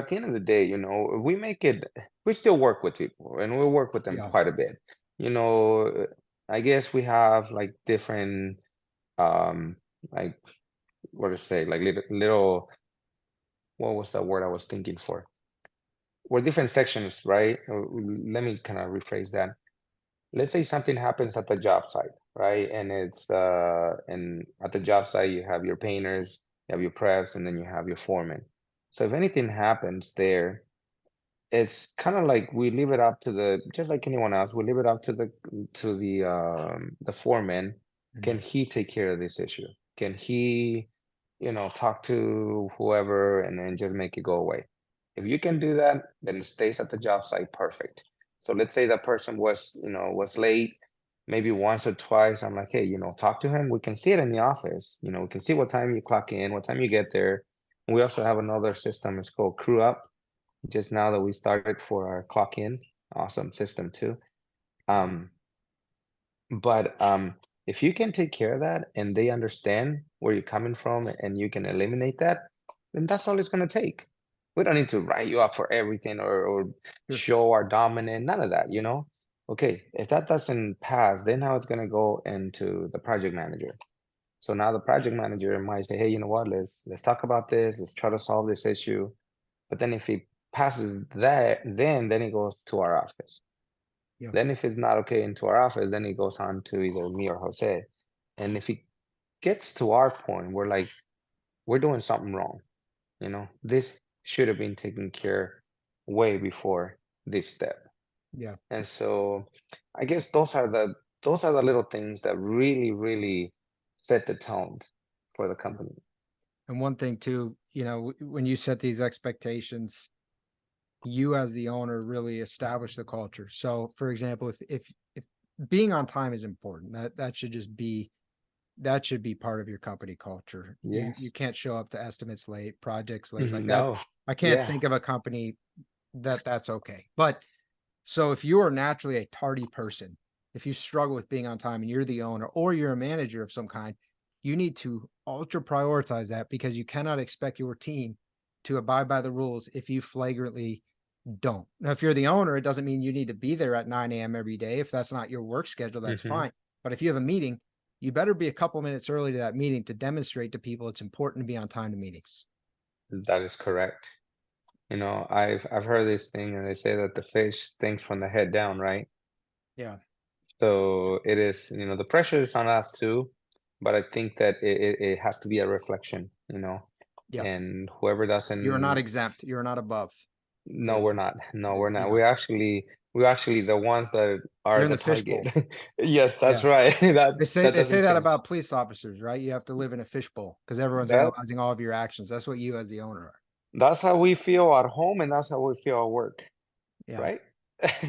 the end of the day, we still work with people and we work with them Yeah. quite a bit. You know, I guess we have like different like what to say, like little what was that word I was thinking for? We're different sections, right? Let me kind of rephrase that. Let's say something happens at the job site, right? And at the job site you have your painters, you have your preps, and then you have your foreman. So if anything happens there, it's kind of like we leave it up to the just like anyone else, we leave it up to the foreman. Can Mhm. he take care of this issue? Can he, talk to whoever and then just make it go away? If you can do that, then it stays at the job site, perfect. So let's say that person was late, maybe once or twice. I'm like, hey, talk to him. We can see it in the office. We can see what time you clock in, what time you get there. And we also have another system. It's called Crew Up just now that we started for our clock in. Awesome system too. Um, but if you can take care of that and they understand where you're coming from and you can eliminate that, then that's all it's gonna take. We don't need to write you up for everything or Sure. show our dominant, none of that. Okay, if that doesn't pass, then how it's gonna go into the project manager. So now the project manager might say, hey, you know what, let's talk about this, let's try to solve this issue. But then if he passes that, then it goes to our office. Yeah. Then if it's not okay into our office, then it goes on to either me or Jose. And if it gets to our point, we're like, we're doing something wrong. This should have been taken care way before this step. Yeah. And so I guess those are the little things that really, really set the tone for the company. And one thing too, when you set these expectations, you as the owner really establish the culture. So, for example, if being on time is important, that should be part of your company culture. You Yes. can't show up to estimates late, projects late like that. No. I can't Yeah. think of a company that's okay. But so if you are naturally a tardy person, if you struggle with being on time and you're the owner or you're a manager of some kind, you need to ultra prioritize that because you cannot expect your team to abide by the rules if you flagrantly don't. Now, if you're the owner, it doesn't mean you need to be there at 9 a.m. every day. If that's not your work schedule, that's Hmm. fine. But if you have a meeting, you better be a couple minutes early to that meeting to demonstrate to people it's important to be on time to meetings. That is correct. I've heard this thing, and they say that the fish thinks from the head down, right? Yeah. So it is, the pressure is on us too, but I think that it has to be a reflection. Yeah. And whoever You are not doesn't, exempt. You are not above. no, we're not. No, we're not. Yeah. We're actually the ones that You're are in the the target. fishbowl. Yes, that's Yeah. right. That They say that they say doesn't that change. about police officers, right? You have to live in a fishbowl because everyone's That analyzing all of your actions. That's what you as the owner are. that's how we feel at home, and that's how we feel at work, Yeah. right?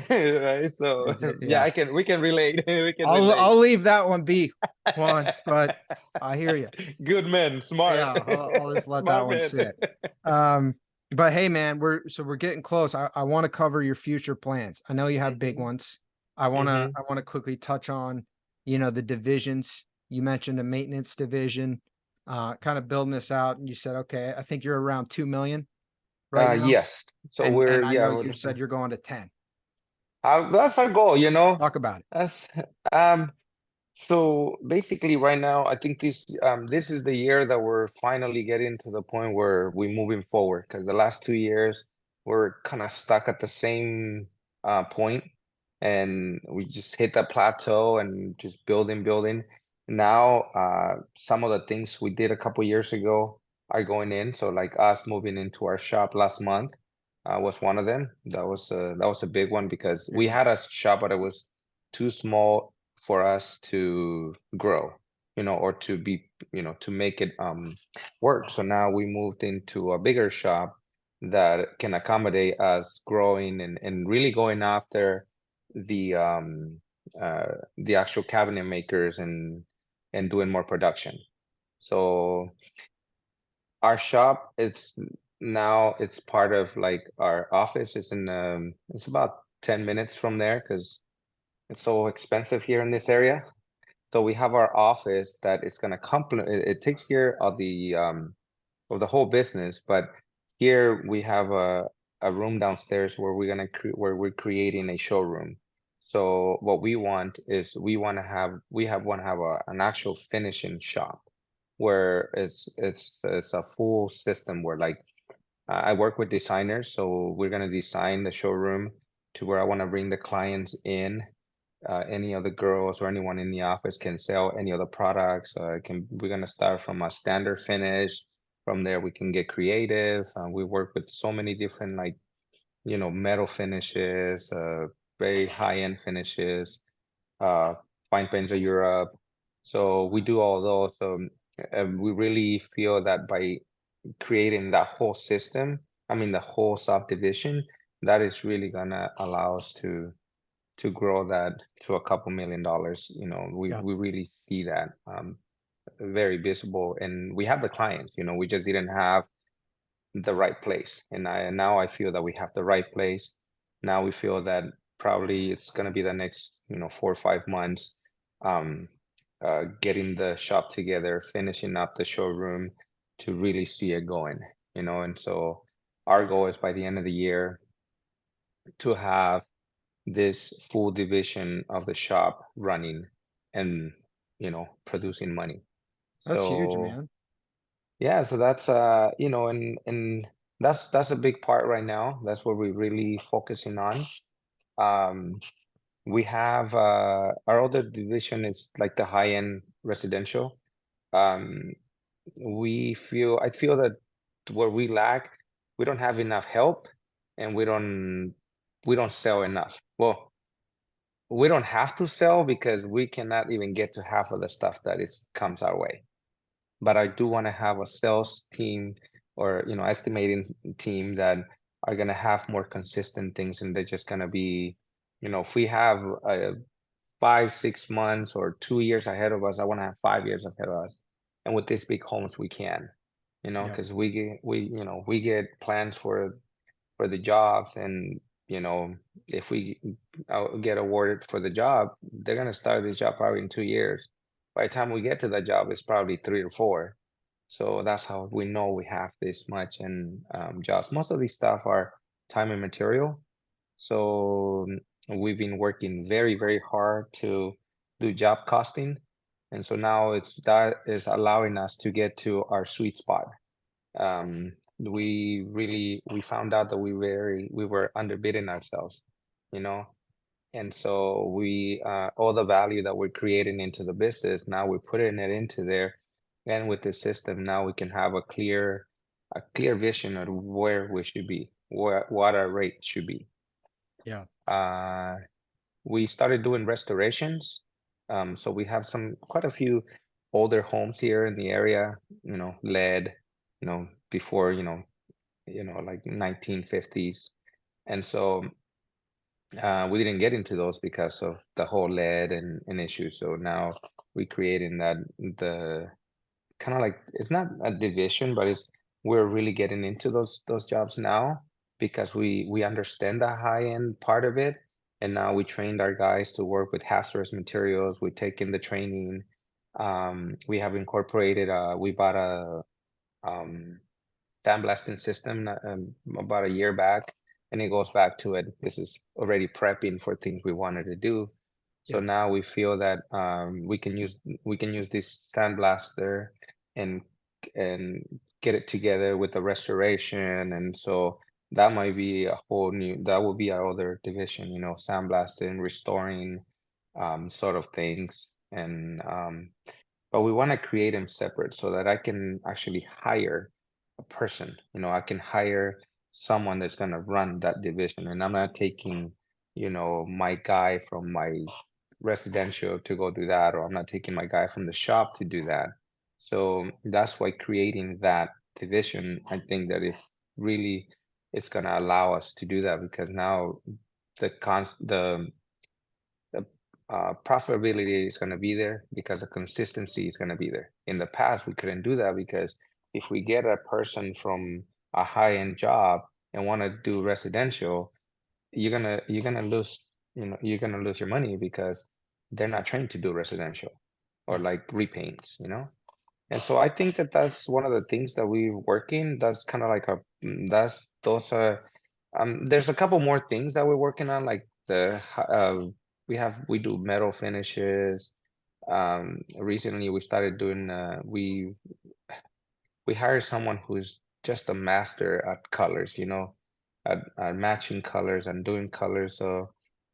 Right. So That's it. yeah, Yeah. we can relate. We can I'll relate. I'll leave that one be, Juan, but I hear you. Good men, smart, Yeah, I'll just let that smart one men. sit. Um, but hey, man, we're getting close. I want to cover your future plans. I know you have big Hmm. ones. I wanna Hmm. I wanna quickly touch on, the divisions. You mentioned a maintenance division, kind of building this out, and you said, okay, I think you're around 2 million right now, Yes. So and I yeah, know you said you're going to 10. that's our goal. Let's talk about it. That's um. So basically, right now, I think this is the year that we're finally getting to the point where we're moving forward. Because the last 2 years, we're kind of stuck at the same. point, and we just hit that plateau and just building. Now, some of the things we did a couple years ago are going in. So like us moving into our shop last month was one of them. That was a big one because we Yeah. had a shop, but it was too small for us to grow, or to be, to make it work. So now we moved into a bigger shop that can accommodate us growing and really going after the the actual cabinet makers and doing more production. So our shop, it's part of like our office. It's about 10 minutes from there because it's so expensive here in this area. So we have our office that is going to complement it takes care of the whole business, but here we have a room downstairs where we're creating a showroom. So what we want is we want to have an actual finishing shop where it's a full system where like I work with designers, so we're gonna design the showroom to where I want to bring the clients in. Any of the girls or anyone in the office can sell any of the products. We're gonna start from a standard finish. From there, we can get creative. We work with so many different like metal finishes, very high-end finishes, uh, fine paints of Europe. So we do all those. We really feel that by creating that whole system, I mean the whole subdivision, that is really gonna allow us to grow that to a couple $1 million. Yeah. We really see that very visible, and we have the clients. We just didn't have the right place, and now I feel that we have the right place. Now we feel that probably it's gonna be the next 4 or 5 months, um, getting the shop together, finishing up the showroom to really see it going. And so our goal is by the end of the year to have this full division of the shop running and producing money. That's huge, So man. yeah, so that's and that's a big part right now. That's what we're really focusing on. Um we have our other division is like the high-end residential. Um I feel that where we lack, we don't have enough help, and we don't sell enough. Well, we don't have to sell because we cannot even get to half of the stuff that is comes our way. But I do want to have a sales team or estimating team that are going to have more consistent things, and they're just going to be, if we have 5 6 months or 2 years ahead of us, I want to have 5 years ahead of us. And with these big homes we can, Yeah. because we get plans for the jobs, and if we get awarded for the job, they're going to start this job probably in 2 years. By the time we get to that job, it's probably 3 or 4. So that's how we know we have this much in jobs. Most of these stuff are time and material. So we've been working very, very hard to do job costing. And so now that is allowing us to get to our sweet spot. We found out that we were underbidding ourselves, you know, and so all the value that we're creating into the business, now we're putting it into there. And with the system, now we can have a clear vision of where we should be, what our rate should be. Yeah. Uh, we started doing restorations. So we have quite a few older homes here in the area, lead, before, like 1950s. And so we didn't get into those because of the whole lead and issues. So now we creating the kind of like, it's not a division, but we're really getting into those jobs now because we understand the high end part of it. And now we trained our guys to work with hazardous materials. We take in the training. We have incorporated, we bought a sandblasting system about a year back, and it goes back to it. This is already prepping for things we wanted to do. So Yeah. now we feel that we can use this sandblaster and and get it together with the restoration, and so that might be a whole new, that would be our other division, you know, sandblasting, restoring, sort of things. And but we want to create them separate so that I can actually hire a person. You know, I can hire someone that's going to run that division, and I'm not taking, you know, my guy from my residential to go do that, or I'm not taking my guy from the shop to do that. So that's why creating that division, I think that is really, it's going to allow us to do that, because now the profitability is going to be there because the consistency is going to be there. In the past, we couldn't do that because if we get a person from a high-end job and want to do residential, you're gonna lose, you know, you're gonna lose your money because they're not trained to do residential or Yeah. like repaints, you know. And so I think that that's one of the things that we're working. That's kind of like that's those are there's a couple more things that we're working on, like we do metal finishes. Recently we started doing we hired someone who's just a master at colors, you know, at matching colors and doing colors. So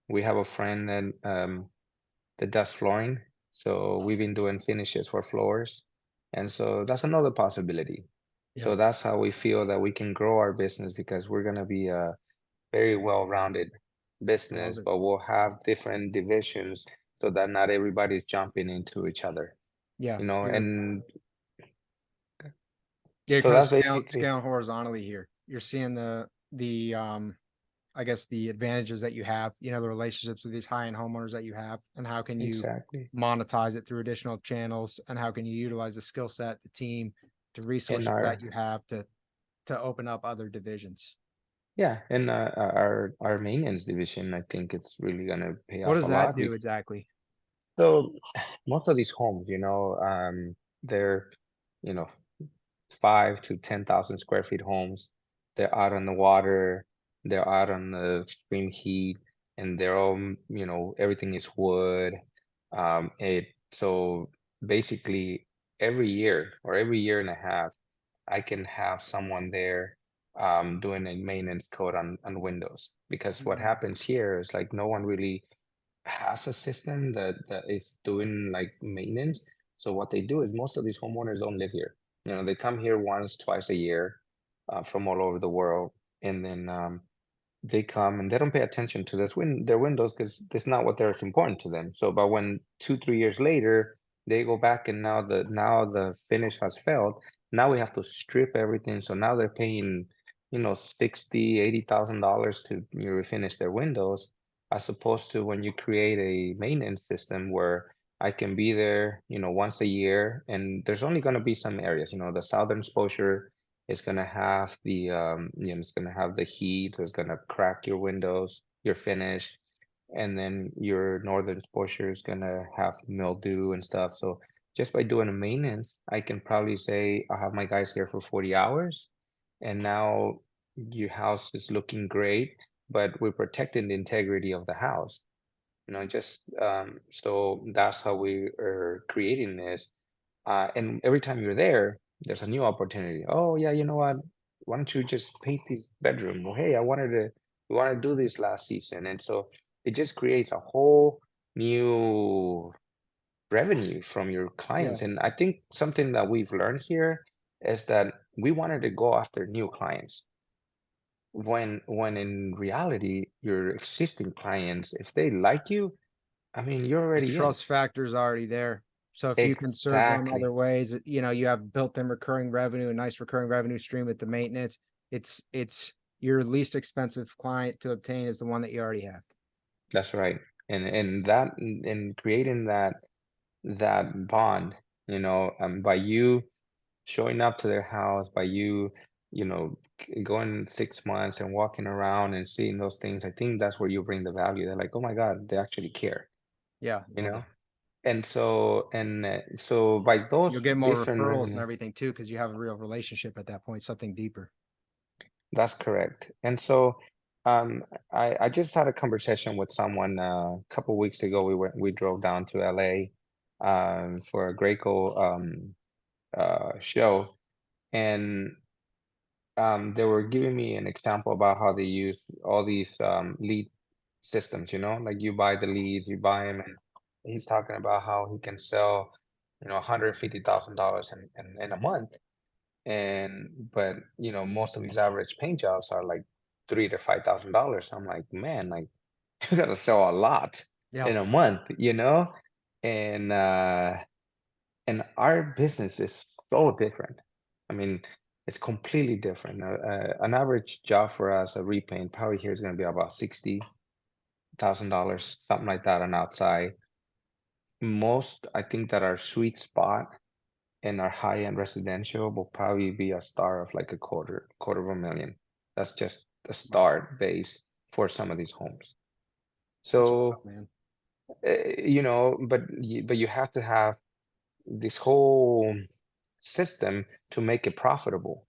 we have a friend that does flooring. So we've been doing finishes for floors. And so that's another possibility. Yeah. So that's how we feel that we can grow our business, because we're going to be a very well-rounded I love business, it. but we'll have different divisions so that not everybody's jumping into each other, Yeah. you know, and You're so kind of that's basically scaling horizontally here. You're seeing the I guess the advantages that you have, you know, the relationships with these high-end homeowners that you have, and how can you exactly. monetize it through additional channels, and how can you utilize the skill set, the team, the And resources that our you have to open up other divisions. Yeah, and our maintenance division, I think it's really gonna pay What off a does that lot. do exactly? So most of these homes, you know, they're, you know, 5 to 10,000 square feet homes. They're out on the water, they're out on the extreme heat, and they're all, you know, everything is wood. So basically every year or every year and a half, I can have someone there doing a maintenance code on Windows. Because what Mm, happens here is like no one really has a system that is doing like maintenance. So what they do is most of these homeowners don't live here. You know, they come here once, twice a year from all over the world, and then they come and they don't pay attention to their windows because it's not what that's important to them. So, but when 2, 3 years later they go back and now the finish has failed, now we have to strip everything. So now they're paying, you know, 60, $80,000 to refinish their windows, as opposed to when you create a maintenance system where I can be there, you know, once a year, and there's only going to be some areas, you know, the southern exposure it's gonna have it's gonna have the heat, it's gonna crack your windows, your finish, and then your northern exposure is gonna have mildew and stuff. So just by doing a maintenance, I can probably say I have my guys here for 40 hours, and now your house is looking great, but we're protecting the integrity of the house. You know, just so that's how we are creating this. And every time you're there, there's a new opportunity. Oh yeah, you know what? Why don't you just paint this bedroom? Well, hey, we wanted to do this last season. And so it just creates a whole new revenue from your yeah, clients. And I think something that we've learned here is that we wanted to go after new clients. When in reality, your existing clients, if they like you, I mean, you're the already in. trust factor is already there. So if you can serve them other Exactly. ways, you know, you have built-in recurring revenue, a nice recurring revenue stream with the maintenance. It's your least expensive client to obtain is the one that you already have. That's right. And that and creating that bond, you know, by you showing up to their house, by you, you know, going 6 months and walking around and seeing those things, I think that's where you bring the value. They're like, oh my God, they actually care, Yeah, you love it. know? And so by You'll those get more different referrals and revenue, everything too, because you have a real relationship at that point, something deeper. that's correct. And so um I just had a conversation with someone a couple weeks ago. We drove down to LA for a Graco show. And they were giving me an example about how they use all these lead systems, like you buy the leads, you buy them, and he's talking about how he can sell, $150,000 in a month. But most of these average paint jobs are like $3,000 to $5,000. I'm like, man, like you gotta sell a lot Yeah. in a month, and our business is so different. I mean, it's completely different. An average job for us, a repaint, probably here is going to be about $60,000, something like that on outside. Most, I think that our sweet spot in our high-end residential will probably be a star of like a quarter of a million. That's just the Wow. start base for some of these homes. That's wild, So, man. but you have to have this whole system to make it profitable.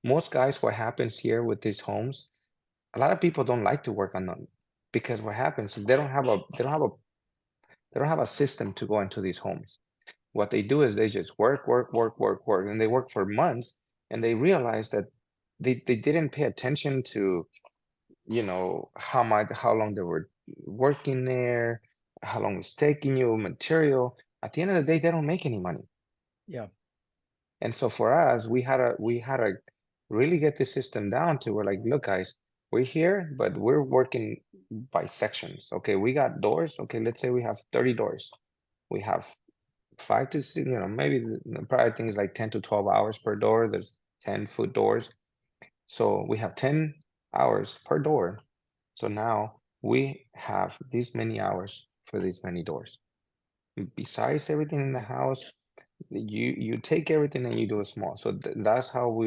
Most guys, what happens here with these homes, a lot of people don't like to work on them because what happens is they don't have a system to go into these homes. What they do is they just work, work, work, work, work, and they work for months, and they realize that they didn't pay attention to, how long they were working there, how long it's taking you, material. At the end of the day, they don't make any money. Yeah. And so for us, we had to really get the system down to, we're like, look, guys, we're here, but we're working by sections. Okay, we got doors. Okay, let's say we have 30 doors. We have 5 to 6, maybe probably I think it's like 10 to 12 hours per door. There's 10-foot doors. So we have 10 hours per door. So now we have these many hours for these many doors. Besides everything in the house, you take everything and you do it small. So that's how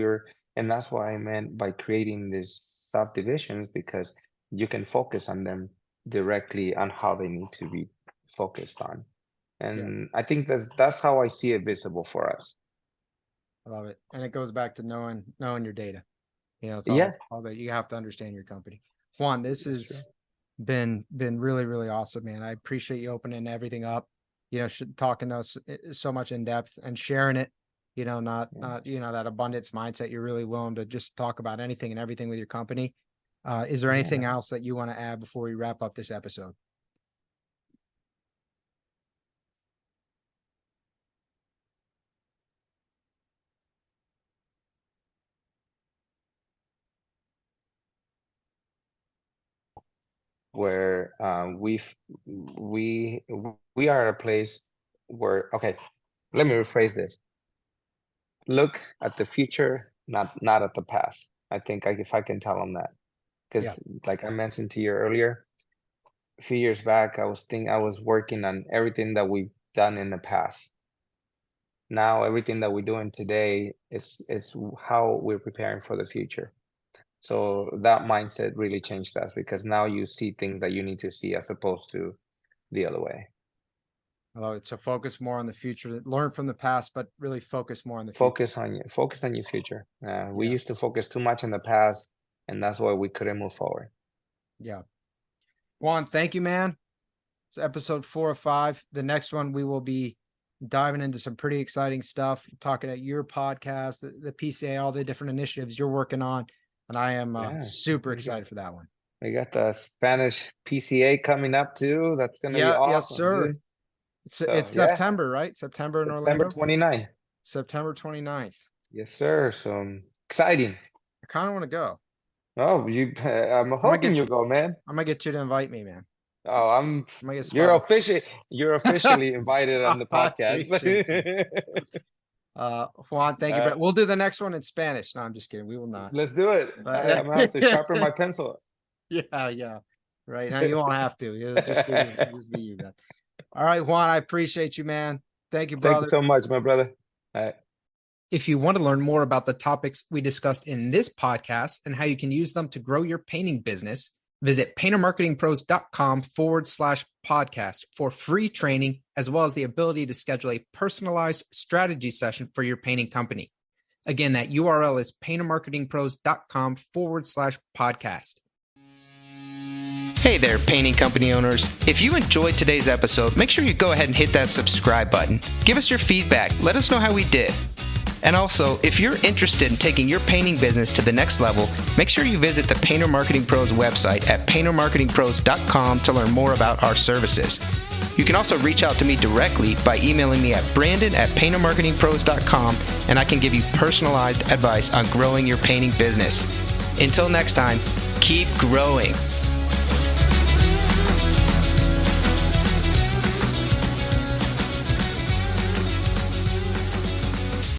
and that's what I meant by creating these subdivisions, because you can focus on them directly on how they need to be focused on. Yeah. And I think that's how I see it visible for us. I love it. And it goes back to knowing your data. It's Yeah, all that you have to understand your company. Juan, this that's true. has been really, really awesome, man. I appreciate you opening everything up, talking to us so much in depth and sharing it, not, Yeah. that abundance mindset. You're really willing to just talk about anything and everything with your company. Is there anything Yeah. else that you want to add before we wrap up this episode? Where we are at a place where, okay, let me rephrase this. Look at the future, not at the past. I think if I can tell them that, Yeah. because like I mentioned to you earlier, a few years back, I was working on everything that we've done in the past. Now everything that we're doing today is how we're preparing for the future. So that mindset really changed us, because now you see things that you need to see as opposed to the other way. So focus more on the future, learn from the past, but really focus more on the future. Focus on your future. We Yeah. used to focus too much on the past, and that's why we couldn't move forward. Yeah. Juan, thank you, man. It's episode 4 of 5. The next one, we will be diving into some pretty exciting stuff, talking at your podcast, the PCA, all the different initiatives you're working on. And I am Yeah, super we got excited for that one. we got the Spanish PCA coming up too. That's gonna be Yeah. Yes, awesome, sir. dude. It's So yeah, September, right? September in September Orlando, 29th. September 29th. Yes, sir. So exciting. I kind of want to go. Oh, I'm I'm gonna hoping get you go, man. I'm gonna get you to invite me, man. Oh, I'm gonna get you're Sparta. officially invited on the I podcast. appreciate you. Juan, thank you. Uh, We'll do the next one in Spanish. No, I'm just kidding. We will not. let's do it. I'm gonna have to sharpen my pencil. Yeah. Right now, you won't have to. It'll just be you then. All right, Juan, I appreciate you, man. Thank you, Thank brother. you so much, my brother. All right. If you want to learn more about the topics we discussed in this podcast and how you can use them to grow your painting business, visit paintermarketingpros.com/podcast for free training, as well as the ability to schedule a personalized strategy session for your painting company. Again, that URL is paintermarketingpros.com/podcast. Hey there, painting company owners. If you enjoyed today's episode, make sure you go ahead and hit that subscribe button. Give us your feedback. Let us know how we did. And also, if you're interested in taking your painting business to the next level, make sure you visit the Painter Marketing Pros website at paintermarketingpros.com to learn more about our services. You can also reach out to me directly by emailing me at brandon@paintermarketingpros.com, and I can give you personalized advice on growing your painting business. Until next time, keep growing.